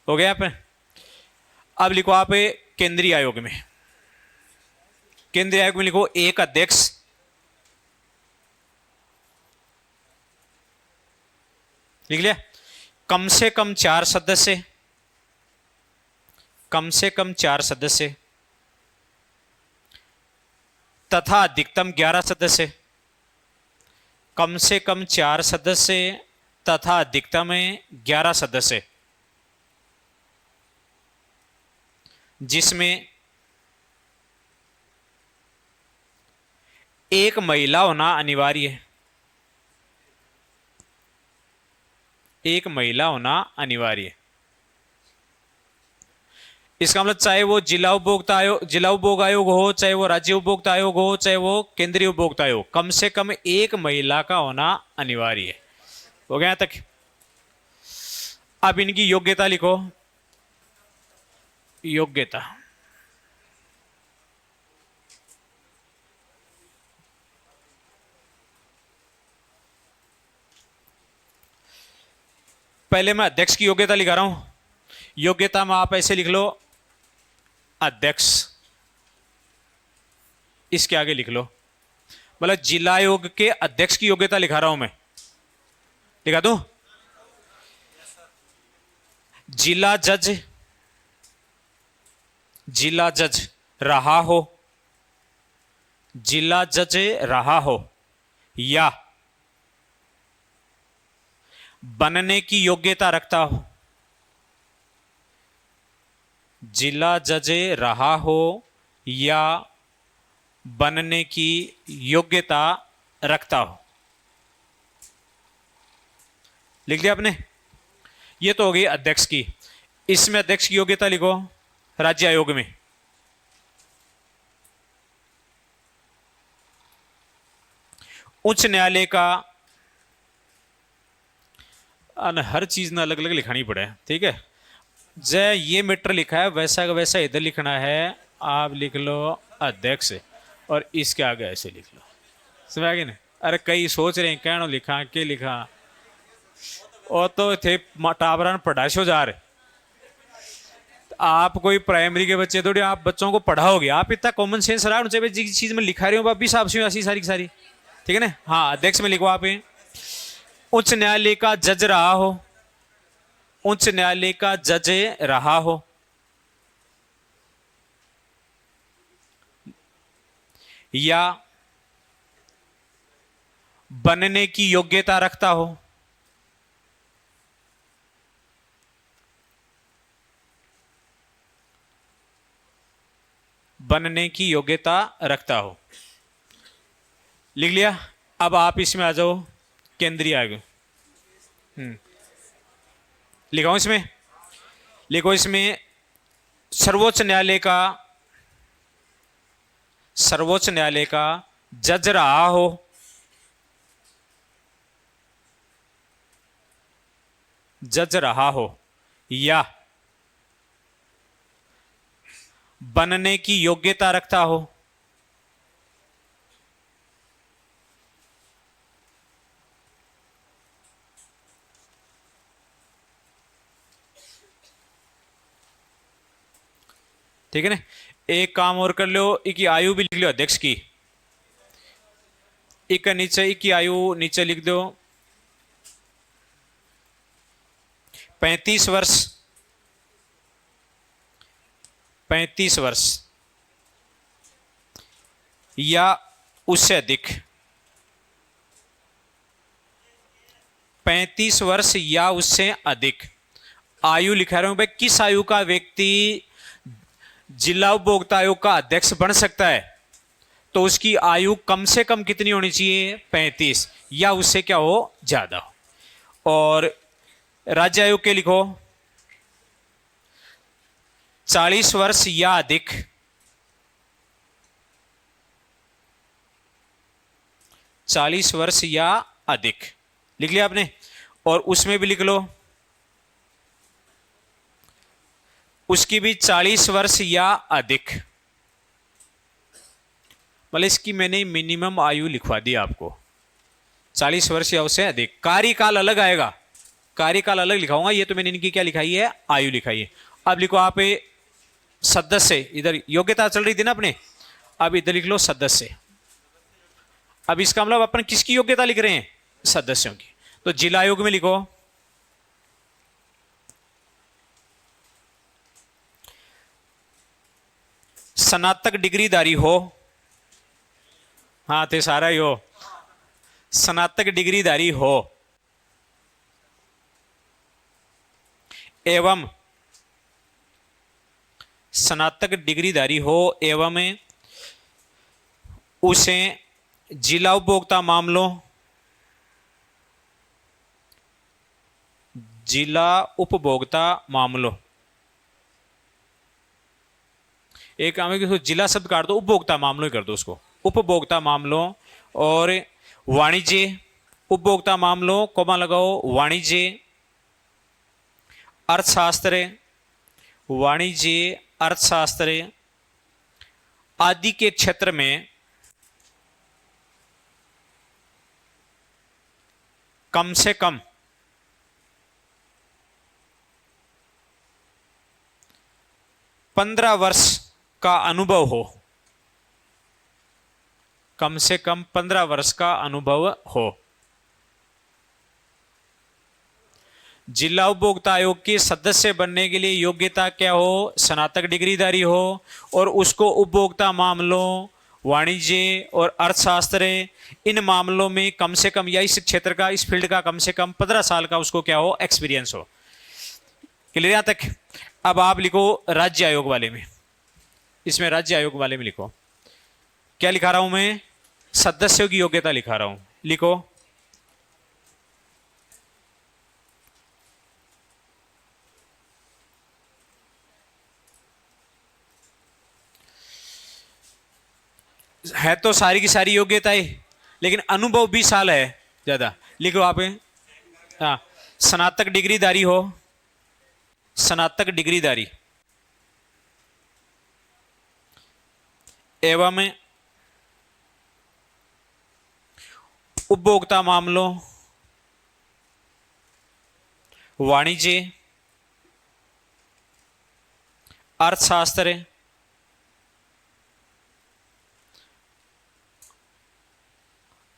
हो गया आप। अब लिखो आप केंद्रीय आयोग में, केंद्रीय आयोग में लिखो एक अध्यक्ष, लिख लिया, कम से कम चार सदस्य, कम से कम चार सदस्य तथा अधिकतम 11 सदस्य, कम से कम चार सदस्य तथा अधिकतम 11 सदस्य जिसमें एक महिला होना अनिवार्य है, एक महिला होना अनिवार्य है। इसका मतलब चाहे वो जिला उपभोक्ता आयोग, जिला उपभोग आयोग हो, चाहे वो राज्य उपभोक्ता आयोग हो, चाहे वो केंद्रीय उपभोक्ता आयोग, कम से कम एक महिला का होना अनिवार्य है। हो गया तक। अब इनकी योग्यता लिखो, योग्यता, पहले मैं अध्यक्ष की योग्यता लिखा रहा हूं। योग्यता में आप ऐसे लिख लो अध्यक्ष, इसके आगे लिख लो, मतलब जिला आयोग के अध्यक्ष की योग्यता लिखा रहा हूं मैं, लिखा दूं, जिला जज, जिला जज रहा हो, जिला जज रहा हो या बनने की योग्यता रखता हो, जिला जज रहा हो या बनने की योग्यता रखता हो। लिख लिया आपने। ये तो हो गई अध्यक्ष की। इसमें अध्यक्ष की योग्यता लिखो राज्य आयोग में, उच्च न्यायालय का, हर चीज ना अलग अलग लिखानी पड़े, ठीक है। जय ये मीटर लिखा है वैसा का वैसा इधर लिखना है, आप लिख लो अध्यक्ष और इसके आगे ऐसे लिख लो, समझ आ गया ना। अरे कई सोच रहे हैं क्या लिखा, क्या लिखा, और तो थे टावरन पढ़ाशो जा रहे। आप कोई प्राइमरी के बच्चे थोड़ी आप बच्चों को पढ़ाओगे, आप इतना कॉमन सेंस रहा उनसे जिस चीज में लिखा रहे हो आप भी साफ ऐसी सारी की सारी। ठीक है ना। हाँ, अध्यक्ष में लिखो आप। उच्च न्यायालय का जज रहा हो, उच्च न्यायालय का जज रहा हो, या बनने की योग्यता रखता हो, बनने की योग्यता रखता हो। लिख लिया। अब आप इसमें आ जाओ, केंद्रीय आयोग। लिखाओ इसमें, लिखो इसमें सर्वोच्च न्यायालय का, सर्वोच्च न्यायालय का जज रहा हो, जज रहा हो, या बनने की योग्यता रखता हो। ठीक है ना। एक काम और कर लो, इकी आयु भी लिख लो अध्यक्ष की। एक नीचे इकी आयु नीचे लिख दो 35 वर्ष, 35 वर्ष या उससे अधिक, 35 वर्ष या उससे अधिक आयु लिखा रहा हूं भाई। किस आयु का व्यक्ति जिला उपभोक्ता आयोग का अध्यक्ष बन सकता है, तो उसकी आयु कम से कम कितनी होनी चाहिए, 35, या उससे क्या हो, ज्यादा हो। और राज्य आयोग के लिखो 40 वर्ष या अधिक, 40 वर्ष या अधिक लिख लिया आपने। और उसमें भी लिख लो उसकी भी 40 वर्ष या अधिक, मतलब इसकी मैंने मिनिमम आयु लिखवा दी आपको, 40 वर्ष या उससे अधिक। कार्यकाल अलग आएगा, कार्यकाल अलग लिखाऊंगा, ये तो मैंने इनकी क्या लिखाई है, आयु लिखाई है। अब लिखो आप सदस्य, इधर योग्यता चल रही थी ना अपने, अब इधर लिख लो सदस्य। अब इसका मतलब अपन किसकी योग्यता लिख रहे हैं, सदस्यों की। तो जिला आयोग में लिखो स्नातक डिग्रीधारी हो, हाँ थे सारा ही हो, स्नातक डिग्रीधारी हो एवं स्नातक डिग्रीधारी हो एवं उसे जिला उपभोक्ता मामलों, जिला उपभोक्ता मामलों, एक काम है कि जिला शब्द काट दो, उपभोक्ता मामलों ही कर दो उसको, उपभोक्ता मामलों और वाणिज्य, उपभोक्ता मामलों कोमा लगाओ, वाणिज्य, अर्थशास्त्र, वाणिज्य अर्थशास्त्र आदि के क्षेत्र में कम से कम 15 वर्ष का अनुभव हो, कम से कम 15 वर्ष का अनुभव हो। जिला उपभोक्ता आयोग के सदस्य बनने के लिए योग्यता क्या हो, स्नातक डिग्रीधारी हो और उसको उपभोक्ता मामलों, वाणिज्य और अर्थशास्त्र इन मामलों में कम से कम, या इस क्षेत्र का, इस फील्ड का कम से कम 15 साल का उसको क्या हो, एक्सपीरियंस हो। क्लियर यहां तक। अब आप लिखो राज्य आयोग वाले में, इसमें राज्य आयोग वाले में लिखो, क्या लिखा रहा हूं मैं, सदस्यों की योग्यता लिखा रहा हूं। लिखो है तो सारी की सारी योग्यताएं, लेकिन अनुभव 20 साल है ज्यादा। लिखो आप, हाँ, स्नातक डिग्रीधारी हो, स्नातक डिग्रीधारी एवं उपभोक्ता मामलों, वाणिज्य, अर्थशास्त्र,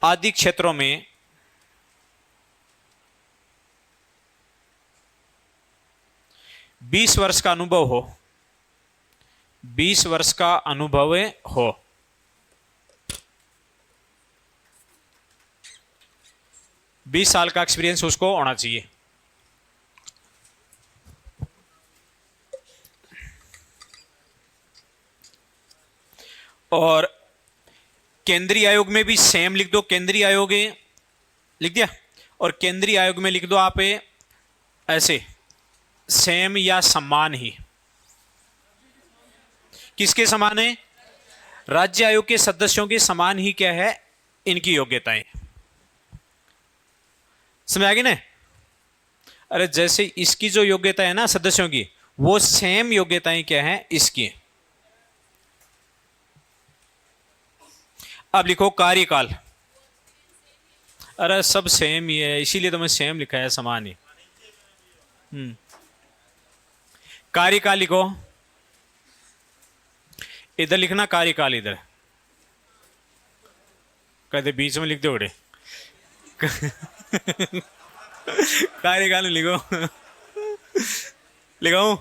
आदि क्षेत्रों में 20 वर्ष का अनुभव हो, 20 वर्ष का अनुभव हो। बीस साल का एक्सपीरियंस उसको होना चाहिए। और केंद्रीय आयोग में भी सेम लिख दो, केंद्रीय आयोग लिख दिया, और केंद्रीय आयोग में लिख दो आप ऐसे सेम या समान ही। किसके समान है? राज्य आयोग के सदस्यों के समान ही क्या है? इनकी योग्यताएं। समझ आ गई ना? अरे जैसे इसकी जो योग्यता है ना सदस्यों की, वो सेम योग्यताएं क्या है इसकी। अब लिखो कार्यकाल। अरे सब सेम ही है, इसीलिए तो मैं सेम लिखा है, समान ही। कार्यकाल लिखो, इधर लिखना कार्यकाल, इधर कहते बीच में लिख दो बड़े कार्यकाल में लिखो लिखाऊं?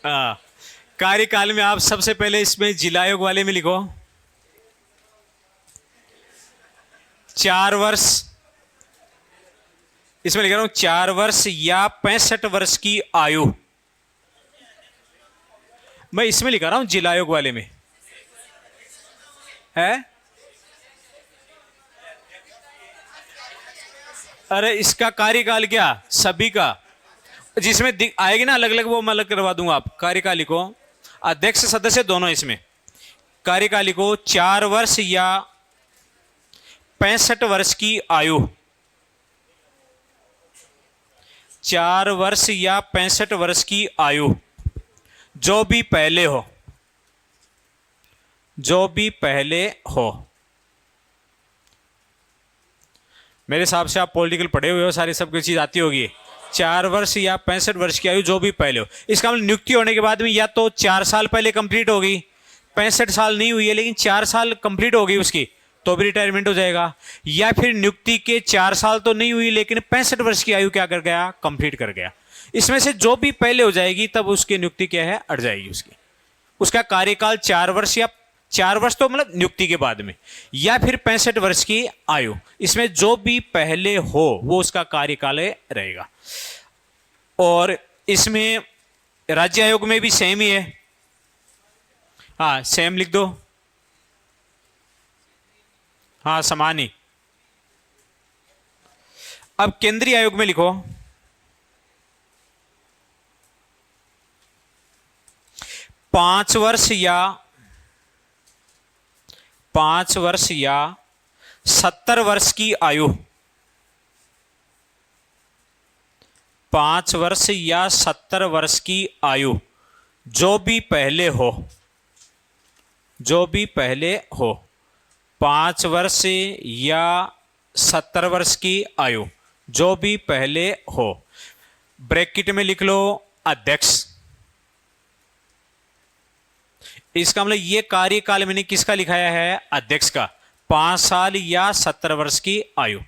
हाँ, कार्यकाल में आप सबसे पहले इसमें जिला आयोग वाले में लिखो 4 वर्ष। इसमें लिख रहा हूं 4 वर्ष या 65 वर्ष की आयु। मैं इसमें लिखा रहा हूं जिला आयोग वाले में है। अरे इसका कार्यकाल क्या सभी का, जिसमें आएगी ना अलग अलग, वो मैं अलग करवा दूंगा। आप कार्यकाल लिखो, अध्यक्ष सदस्य दोनों इसमें। कार्यकाल लिखो 4 वर्ष या 65 वर्ष की आयु, 4 वर्ष या 65 वर्ष की आयु, जो भी पहले हो, जो भी पहले हो। मेरे हिसाब से आप पॉलिटिकल पढ़े हुए हो, सारी सब चीज आती होगी। 4 वर्ष या 65 वर्ष की आयु, जो भी पहले हो। इसका मतलब नियुक्ति होने के बाद में या तो 4 साल पहले कंप्लीट होगी, 65 साल नहीं हुई है लेकिन 4 साल कंप्लीट होगी उसकी, तो भी रिटायरमेंट हो जाएगा। या फिर नियुक्ति के 4 साल तो नहीं हुई लेकिन 65 वर्ष की आयु क्या कर गया? कंप्लीट कर गया। इसमें से जो भी पहले हो जाएगी तब उसकी नियुक्ति क्या है? अट जाएगी उसकी। उसका कार्यकाल 4 वर्ष या 4 वर्ष तो मतलब नियुक्ति के बाद में, या फिर 65 वर्ष की आयु, इसमें जो भी पहले हो वो उसका कार्यकाल रहेगा। और इसमें राज्य आयोग में भी सेम ही है। हाँ सेम लिख दो, हाँ समान ही। अब केंद्रीय आयोग में लिखो 5 वर्ष या 70 वर्ष की आयु, 5 वर्ष या 70 वर्ष की आयु, जो भी पहले हो, जो भी पहले हो। 5 वर्ष या 70 वर्ष की आयु, जो भी पहले हो। ब्रैकेट में लिख लो अध्यक्ष। इसका मतलब ये कार्यकाल मैंने किसका लिखाया है? अध्यक्ष का। 5 साल या 70 वर्ष की आयु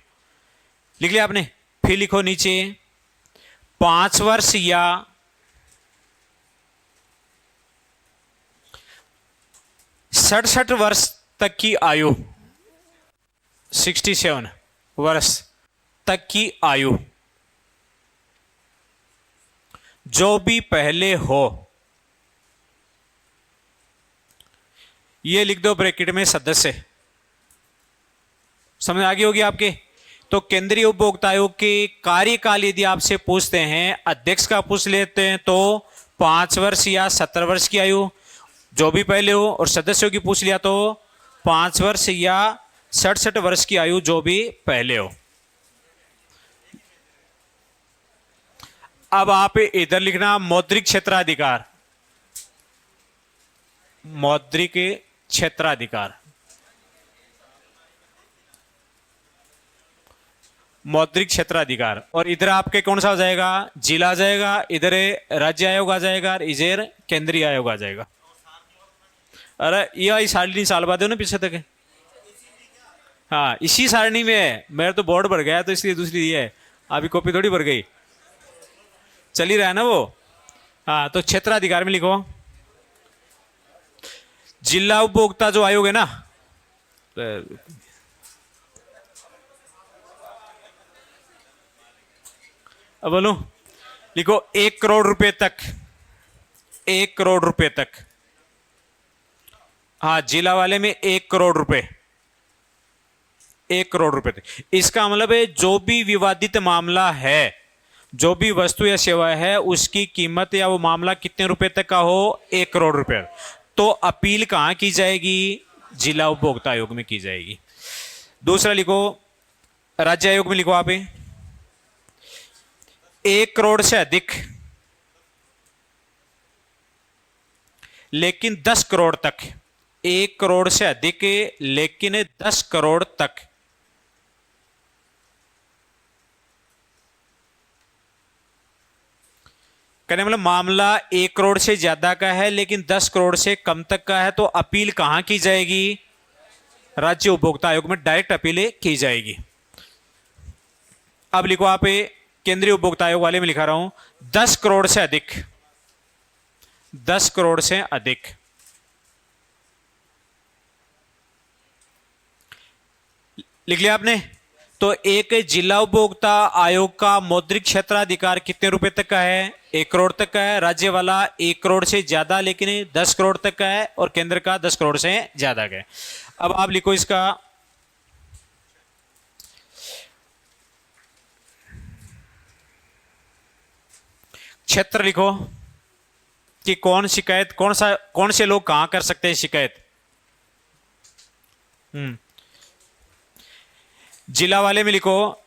लिख लिया आपने। फिर लिखो नीचे 5 वर्ष या 67 वर्ष तक की आयु, 67 वर्ष तक की आयु, जो भी पहले हो। ये लिख दो ब्रैकेट में सदस्य। समझ आ गई होगी आपके? तो केंद्रीय उपभोक्ता आयोग के कार्यकाल यदि आपसे पूछते हैं, अध्यक्ष का पूछ लेते हैं तो 5 वर्ष या 70 वर्ष की आयु, जो भी पहले हो। और सदस्यों की पूछ लिया तो 5 वर्ष या 67 वर्ष की आयु, जो भी पहले हो। अब आप इधर लिखना मौद्रिक क्षेत्राधिकार, मौद्रिक क्षेत्राधिकार। मौद्रिक क्षेत्राधिकार। और इधर आपके कौन सा हो जाएगा, जिला आ जाएगा, इधर राज्य आयोग आ जाएगा और इधर केंद्रीय आयोग आ जाएगा। अरे ये सारणी साल बाद ना पीछे तक। हाँ इसी सारणी में है, मेरा तो बोर्ड भर गया तो इसलिए दूसरी ये है, अभी कॉपी थोड़ी भर गई, चल ही रहा है ना वो। हाँ तो क्षेत्राधिकार में लिखो जिला उपभोक्ता जो आयोग है ना, अब बोलो, लिखो 1 करोड़ रुपए तक, 1 करोड़ रुपए तक। हाँ जिला वाले में 1 करोड़ रुपए, 1 करोड़ रुपए तक। इसका मतलब है जो भी विवादित मामला है, जो भी वस्तु या सेवा है, उसकी कीमत या वो मामला कितने रुपए तक का हो, 1 करोड़ रुपए। तो अपील कहां की जाएगी, जिला उपभोक्ता आयोग में की जाएगी। दूसरा लिखो राज्य आयोग में, लिखो आप 1 करोड़ से अधिक लेकिन 10 करोड़ तक, 1 करोड़ से अधिक लेकिन 10 करोड़ तक। कहने मतलब मामला 1 करोड़ से ज्यादा का है लेकिन 10 करोड़ से कम तक का है, तो अपील कहां की जाएगी, राज्य उपभोक्ता आयोग में डायरेक्ट अपील की जाएगी। अब लिखो आप केंद्रीय उपभोक्ता आयोग वाले में लिखा रहा हूं 10 करोड़ से अधिक, 10 करोड़ से अधिक। लिख लिया आपने। तो एक जिला उपभोक्ता आयोग का मौद्रिक क्षेत्राधिकार कितने रुपए तक का है, 1 करोड़ तक का है। राज्य वाला 1 करोड़ से ज्यादा लेकिन 10 करोड़ तक का है, और केंद्र का 10 करोड़ से ज्यादा का है। अब आप लिखो इसका क्षेत्र, लिखो कि कौन शिकायत, कौन से लोग कहां कर सकते हैं शिकायत। जिला वाले में लिखो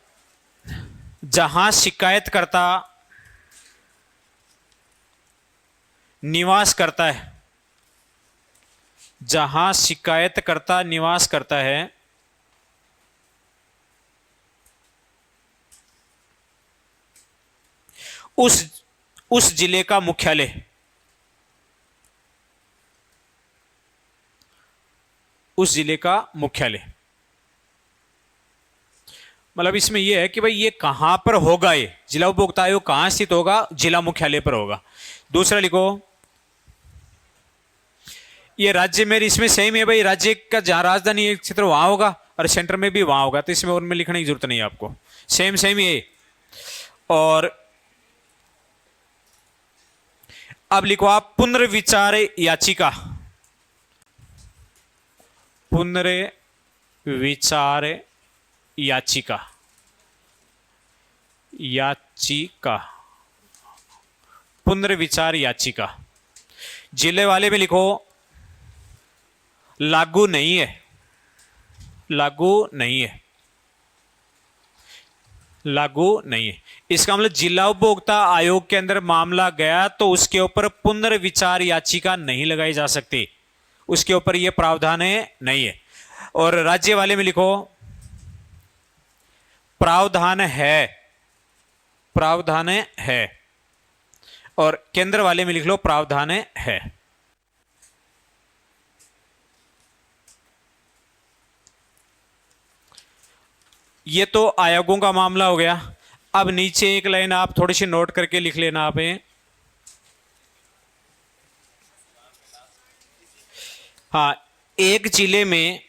जहां शिकायतकर्ता निवास करता है, जहां शिकायतकर्ता निवास करता है उस जिले का मुख्यालय, उस जिले का मुख्यालय। मतलब इसमें यह है कि भाई ये कहां पर होगा, ये जिला उपभोक्ता आयोग कहां स्थित होगा, जिला मुख्यालय पर होगा। दूसरा लिखो ये राज्य में, इसमें सेम है भाई, राज्य का जहां राजधानी क्षेत्र वहां होगा और सेंटर में भी वहां होगा, तो इसमें और में लिखने की जरूरत नहीं है आपको, सेम सेम ये। और अब लिखो आप पुनर्विचार याचिका, पुनर्विचार याचिका, याचिका, पुनर्विचार याचिका। जिले वाले में लिखो लागू नहीं है, लागू नहीं है, लागू नहीं है। इसका मतलब जिला उपभोक्ता आयोग के अंदर मामला गया तो उसके ऊपर पुनर्विचार याचिका नहीं लगाई जा सकती, उसके ऊपर यह प्रावधान है नहीं है। और राज्य वाले में लिखो प्रावधान है, प्रावधान है। और केंद्र वाले में लिख लो प्रावधान है। ये तो आयोगों का मामला हो गया। अब नीचे एक लाइन आप थोड़ी सी नोट करके लिख लेना आप। हाँ एक जिले में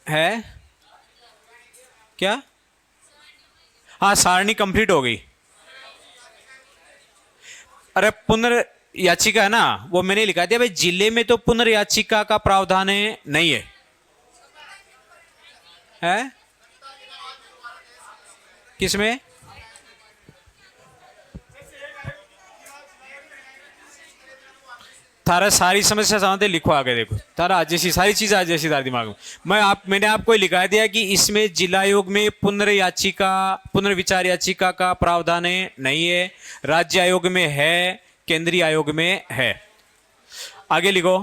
है क्या, हाँ सारणी कंप्लीट हो गई। अरे पुनर्याचिका है ना, वो मैंने लिखा दिया भाई, जिले में तो पुनर्याचिका का प्रावधान है नहीं है, है किसमें, थारा सारी समस्या समझते लिखो आगे, देखो तारा आज जैसी सारी चीज आज जैसी तार दिमाग में। मैंने आपको लिखा दिया कि इसमें जिला आयोग में पुनर्विचार याचिका का प्रावधान नहीं है, राज्य आयोग में है, केंद्रीय आयोग में है। आगे लिखो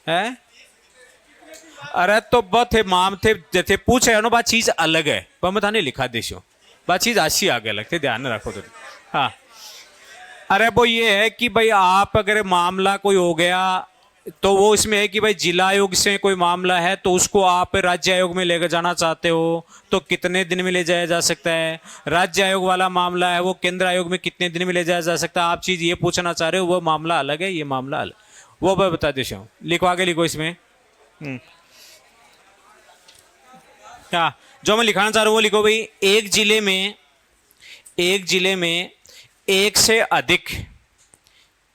है अरे तो बहुत थे माम थे जैसे पूछे ना बात चीज अलग है पर मैं थाने लिखा देशो बात चीज अच्छी आगे लगते ध्यान रखो तो। हाँ अरे वो ये है कि भाई आप अगर मामला कोई हो गया तो वो इसमें है कि भाई जिला आयोग से कोई मामला है तो उसको आप राज्य आयोग में लेकर जाना चाहते हो तो कितने दिन में ले जाया जा सकता है। राज्य आयोग वाला मामला है वो केंद्र आयोग में कितने दिन में ले जाया जा सकता है। आप चीज ये पूछना चाह रहे हो वो मामला अलग है ये मामला अलग। वो मैं बता देता हूँ लिखो आगे लिखो इसमें। क्या जो मैं लिखाना चाह रहा हूँ वो लिखो भाई एक जिले में एक से अधिक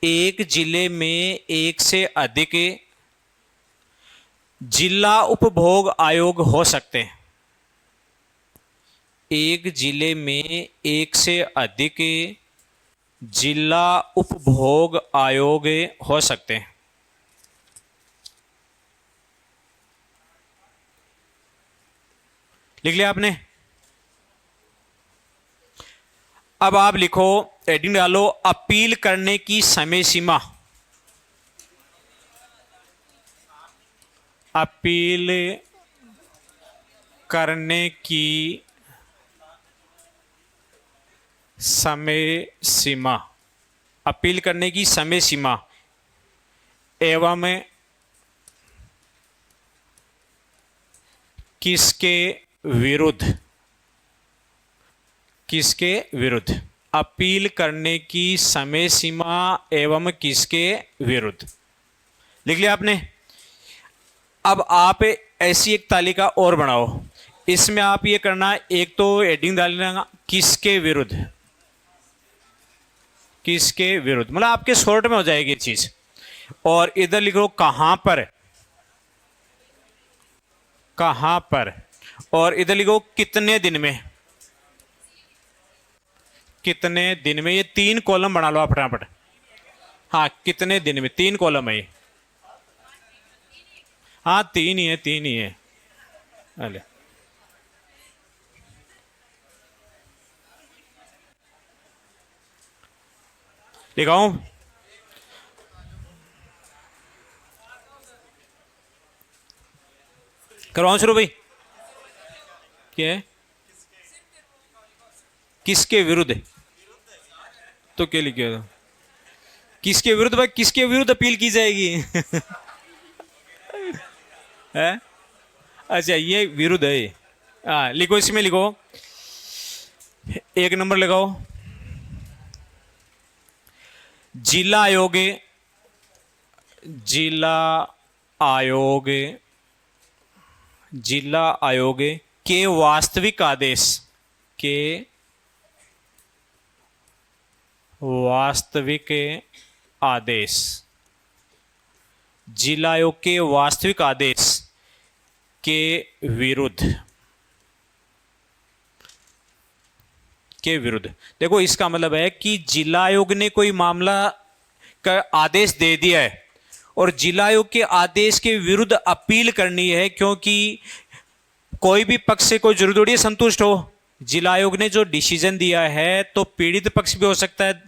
एक जिले में एक से अधिक जिला उपभोग आयोग हो सकते हैं। एक जिले में एक से अधिक जिला उपभोग आयोग हो सकते हैं। लिख लिया आपने। अब आप लिखो हेडिंग डालो अपील करने की समय सीमा। अपील करने की समय सीमा। अपील करने की समय सीमा एवं किसके विरुद्ध किसके विरुद्ध अपील करने की समय सीमा एवं किसके विरुद्ध। लिख लिया आपने। अब आप ऐसी एक तालिका और बनाओ इसमें आप ये करना एक तो हेडिंग डालना किसके विरुद्ध किसके विरुद्ध मतलब आपके शॉर्ट में हो जाएगी चीज। और इधर लिखो कहां पर और इधर लिखो कितने दिन में ये 3 कॉलम बना लो आप फटाफट। हाँ कितने दिन में 3 कॉलम है ये। हाँ 3 ही है अले लिखाऊं करवाऊं शुरू भाई। क्या है किसके विरुद्ध तो क्या लिखे था किसके विरुद्ध भाई किसके विरुद्ध अपील की जाएगी है अच्छा ये विरुद्ध है। हाँ लिखो इसमें लिखो 1 नंबर लगाओ जिला आयोग जिला आयोग जिला आयोग के वास्तविक आदेश के वास्तविक आदेश जिला आयोग के वास्तविक आदेश के विरुद्ध देखो इसका मतलब है कि जिला आयोग ने कोई मामला का आदेश दे दिया है और जिला आयोग के आदेश के विरुद्ध अपील करनी है क्योंकि कोई भी पक्ष से कोई जरूरी थोड़ी है संतुष्ट हो। जिला आयोग ने जो डिसीजन दिया है तो पीड़ित पक्ष भी हो सकता है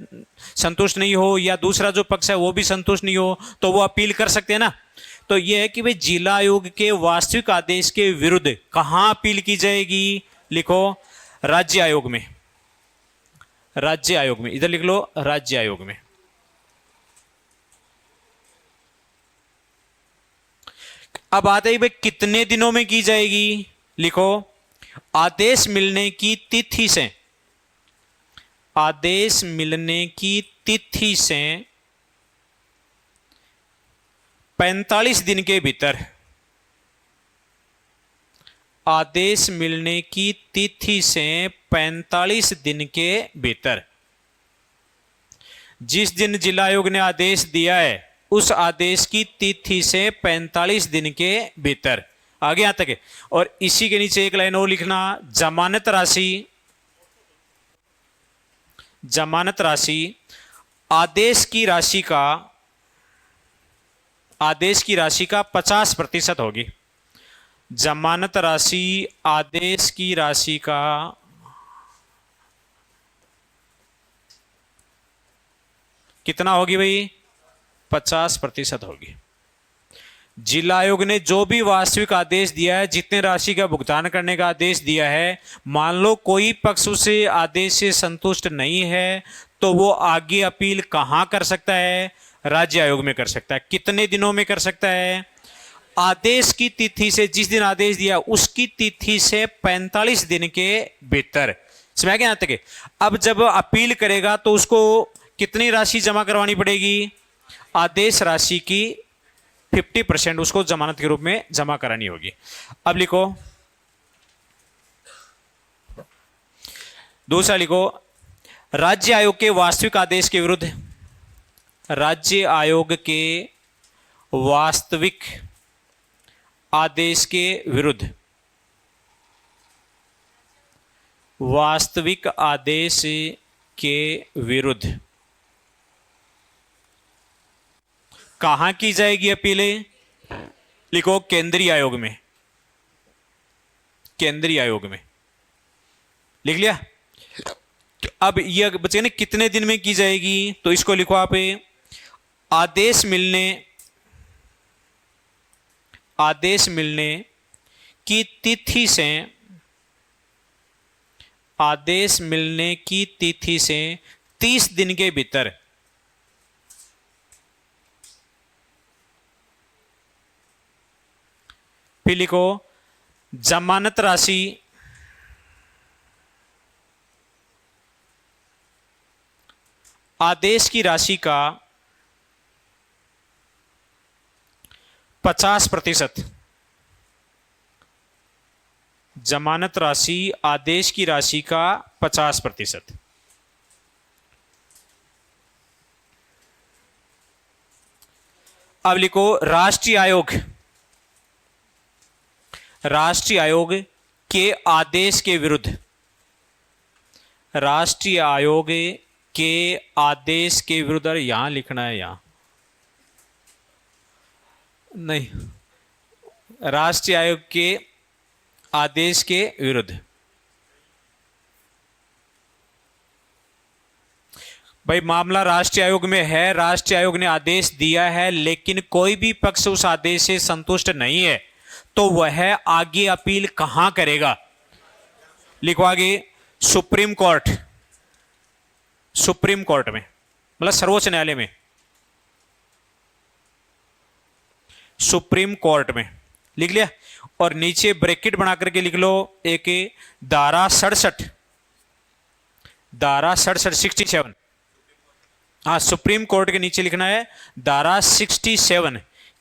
संतुष्ट नहीं हो या दूसरा जो पक्ष है वो भी संतुष्ट नहीं हो तो वो अपील कर सकते हैं ना। तो ये है कि भाई जिला आयोग के वास्तविक आदेश के विरुद्ध कहां अपील की जाएगी। लिखो राज्य आयोग में इधर लिख लो राज्य आयोग में। अब आते ही भाई कितने दिनों में की जाएगी। लिखो आदेश मिलने की तिथि से 45 दिन के भीतर आदेश मिलने की तिथि से 45 दिन के भीतर जिस दिन जिला आयोग ने आदेश दिया है उस आदेश की तिथि से 45 दिन के भीतर आगे यहां तक है। और इसी के नीचे एक लाइन और लिखना जमानत राशि आदेश की राशि का 50% होगी। जमानत राशि आदेश की राशि का 50% होगी। जिला आयोग ने जो भी वास्तविक आदेश दिया है, जितने राशि का भुगतान करने का आदेश दिया है, मान लो कोई पक्ष उसे आदेश से संतुष्ट नहीं है, तो वो आगे अपील कहां कर सकता है? राज्य आयोग में कर सकता है। कितने दिनों में कर सकता है? आदेश की तिथि से, जिस दिन आदेश दिया उसकी तिथि से 45 दिन के भीतर। समझ गया यहां तक? अब जब अपील करेगा तो उसको कितनी राशि जमा करवानी पड़ेगी? आदेश राशि की 50% उसको जमानत के रूप में जमा करानी होगी। अब लिखो, दूसरा लिखो, राज्य आयोग के वास्तविक आदेश के विरुद्ध, राज्य आयोग के वास्तविक आदेश के विरुद्ध, वास्तविक आदेश के विरुद्ध कहां की जाएगी अपीलें? लिखो, केंद्रीय आयोग में। केंद्रीय आयोग में लिख लिया। अब यह बच्चे ने कितने दिन में की जाएगी? तो इसको लिखो आप, आदेश मिलने की तिथि से, आदेश मिलने की तिथि से 30 दिन के भीतर। फिर लिखो, जमानत राशि, आदेश की राशि का 50%, जमानत राशि आदेश की राशि का 50%। अब लिखो, राष्ट्रीय आयोग, राष्ट्रीय आयोग के आदेश के विरुद्ध, राष्ट्रीय आयोग के आदेश के विरुद्ध, अरे यहां लिखना है, यहां नहीं, राष्ट्रीय आयोग के आदेश के विरुद्ध। भाई मामला राष्ट्रीय आयोग में है, राष्ट्रीय आयोग ने आदेश दिया है, लेकिन कोई भी पक्ष उस आदेश से संतुष्ट नहीं है, तो वह आगे अपील कहां करेगा? लिखो आगे, सुप्रीम कोर्ट, सुप्रीम कोर्ट में, मतलब सर्वोच्च न्यायालय में, सुप्रीम कोर्ट में लिख लिया। और नीचे ब्रैकेट बना करके लिख लो, एक धारा 67, धारा 67 67, हाँ, सुप्रीम कोर्ट के नीचे लिखना है धारा 67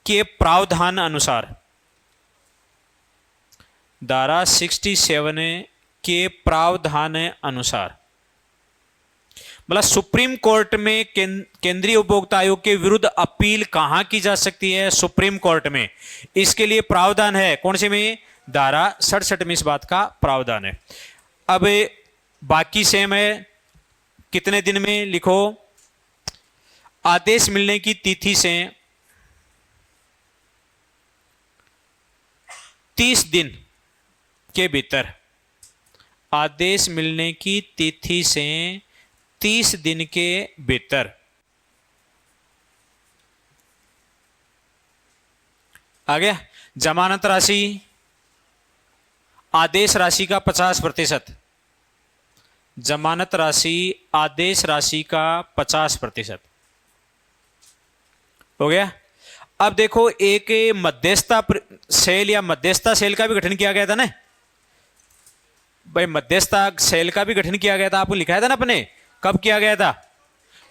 के प्रावधान अनुसार, धारा 67 के प्रावधान अनुसार, मतलब सुप्रीम कोर्ट में केंद्रीय उपभोक्ता आयोग के विरुद्ध अपील कहां की जा सकती है? सुप्रीम कोर्ट में। इसके लिए प्रावधान है कौन से में? धारा 67 में इस बात का प्रावधान है। अब बाकी सेम है, कितने दिन में? लिखो, आदेश मिलने की तिथि से 30 दिन के भीतर, आदेश मिलने की तिथि से 30 दिन के भीतर। आ गया। जमानत राशि, आदेश राशि का 50%, जमानत राशि आदेश राशि का 50% हो गया। अब देखो, एक मध्यस्थता सेल या मध्यस्थता सेल का भी गठन किया गया था ना भाई, मध्यस्थता सेल का भी गठन किया गया था, आपको लिखाया था ना अपने। कब किया गया था?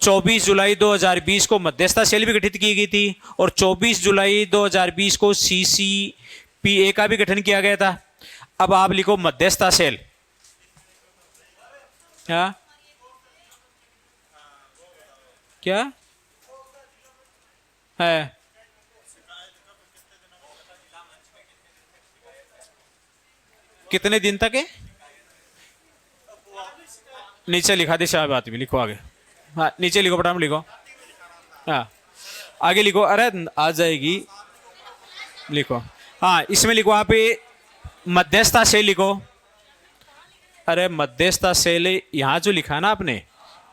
24 जुलाई 2020 को मध्यस्थता सेल भी गठित की गई थी, और 24 जुलाई 2020 को CCPA का भी गठन किया गया था। अब आप लिखो मध्यस्थता सेल, क्या है? कितने दिन तक है? नीचे लिखा दे शायद, बात भी लिखो आगे। हाँ, नीचे लिखो, बटाम लिखो, हाँ आगे लिखो, अरे आ जाएगी, लिखो। हाँ, इसमें लिखो आप मध्यस्थता सेल लिखो। अरे मध्यस्थता सेल यहां जो लिखा ना आपने,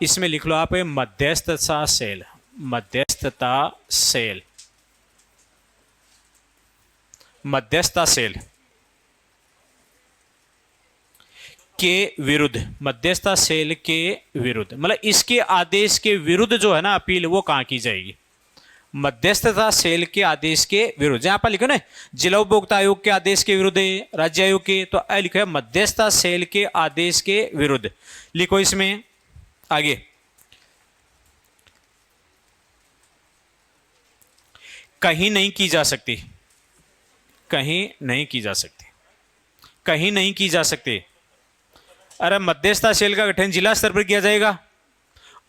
इसमें लिख लो आप मध्यस्थता सेल, मध्यस्थता सेल। मध्यस्थता सेल के विरुद्ध, मध्यस्थता सेल के विरुद्ध मतलब इसके आदेश के विरुद्ध जो है ना अपील, वो कहां की जाएगी? मध्यस्थता सेल के आदेश के विरुद्ध। जहां पर लिखो ना जिला उपभोक्ता आयोग के आदेश के विरुद्ध है, राज्य आयोग के, तो लिखो है मध्यस्थता सेल के आदेश के विरुद्ध। लिखो इसमें आगे, कहीं नहीं की जा सकती, कहीं नहीं की जा सकती, कहीं नहीं की जा सकती। अरे मध्यस्थता सेल का गठन जिला स्तर पर किया जाएगा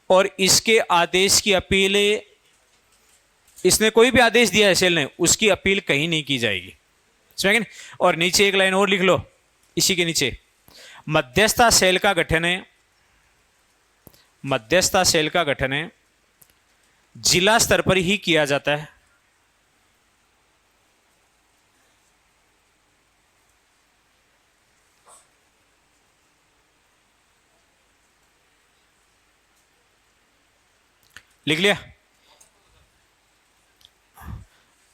और इसके आदेश की अपील, इसने कोई भी आदेश दिया है सेल ने, उसकी अपील कहीं नहीं की जाएगी। समझ गए? और नीचे एक लाइन और लिख लो इसी के नीचे, मध्यस्थता सेल का गठन है, मध्यस्थता सेल का गठन है जिला स्तर पर ही किया जाता है। लिख लिया?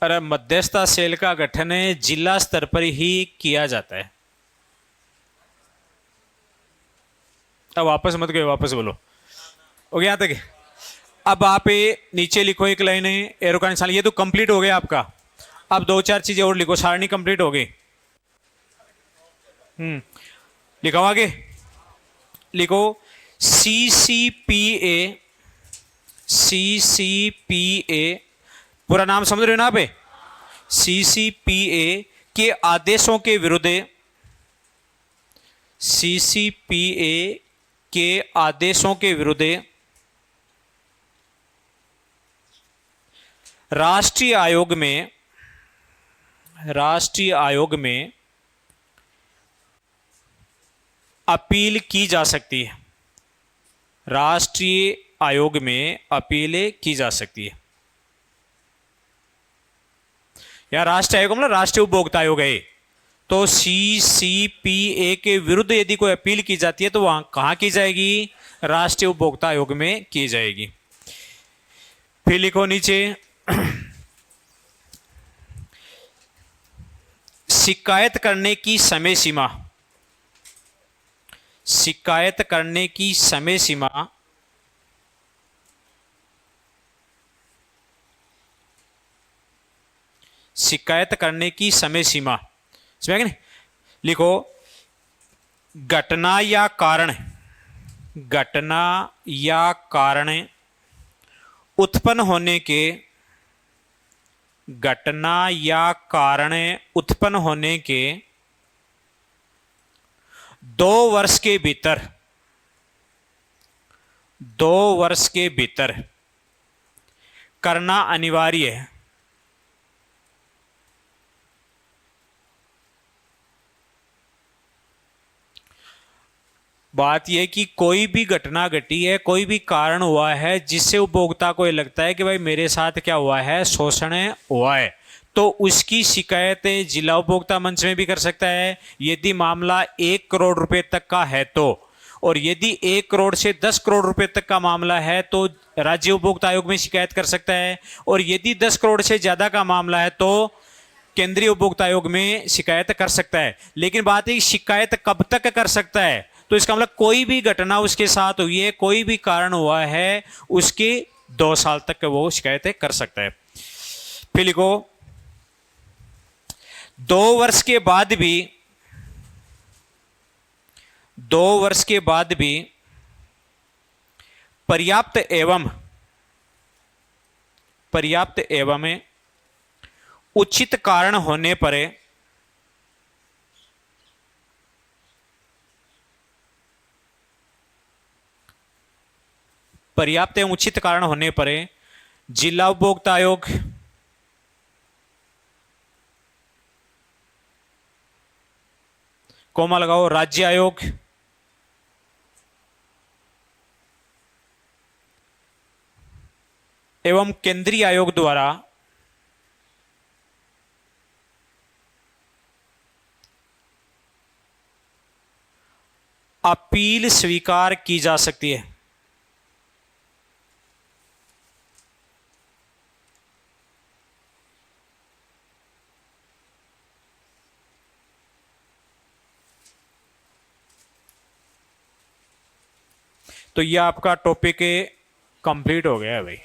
अरे मध्यस्थता सेल का गठन जिला स्तर पर ही किया जाता है। अब वापस मत गए, वापस बोलो। हो गया यहां तक? अब आप नीचे लिखो एक लाइन है एरो का निशान, ये तो कंप्लीट हो गया आपका। अब दो चार चीजें और लिखो, सारणी कंप्लीट हो गई। लिखो आगे, लिखो CCPA, CCPA पूरा नाम समझ रहे हो ना आप? CCPA के आदेशों के विरुद्ध, CCPA के आदेशों के विरुद्ध राष्ट्रीय आयोग में, राष्ट्रीय आयोग में अपील की जा सकती है। राष्ट्रीय आयोग में अपील की जा सकती है। या राष्ट्रीय आयोग मतलब राष्ट्रीय उपभोक्ता आयोग है, तो CCPA के विरुद्ध यदि कोई अपील की जाती है तो वहां कहां की जाएगी? राष्ट्रीय उपभोक्ता आयोग में की जाएगी। फिर लिखो नीचे, शिकायत करने की समय सीमा, शिकायत करने की समय सीमा शिकायत करने की समय सीमा समझ गए? लिखो घटना या कारण, घटना या कारण उत्पन्न होने के, घटना या कारण उत्पन्न होने के 2 वर्ष के भीतर, 2 वर्ष के भीतर करना अनिवार्य है। बात यह कि कोई भी घटना घटी है, कोई भी कारण हुआ है जिससे उपभोक्ता को यह लगता है कि भाई मेरे साथ क्या हुआ है, शोषण हुआ है, तो उसकी शिकायत जिला उपभोक्ता मंच में भी कर सकता है यदि मामला 1 करोड़ रुपए तक का है तो, और यदि 1 करोड़ से 10 करोड़ रुपए तक का मामला है तो राज्य उपभोक्ता आयोग में शिकायत कर सकता है, और यदि 10 करोड़ से ज्यादा का मामला है तो केंद्रीय उपभोक्ता आयोग में शिकायत कर सकता है। लेकिन बात है शिकायत कब तक कर सकता है, तो इसका मतलब कोई भी घटना उसके साथ हुई है, कोई भी कारण हुआ है, उसके 2 साल तक वो शिकायतें कर सकता है। फिर लिखो 2 वर्ष के बाद भी, 2 वर्ष के बाद भी पर्याप्त एवं उचित कारण होने पर पर्याप्त एवं उचित कारण होने पर जिला उपभोक्ता आयोग कोमा लगाओ, राज्य आयोग एवं केंद्रीय आयोग द्वारा अपील स्वीकार की जा सकती है। तो ये आपका टॉपिक कंप्लीट हो गया है भाई।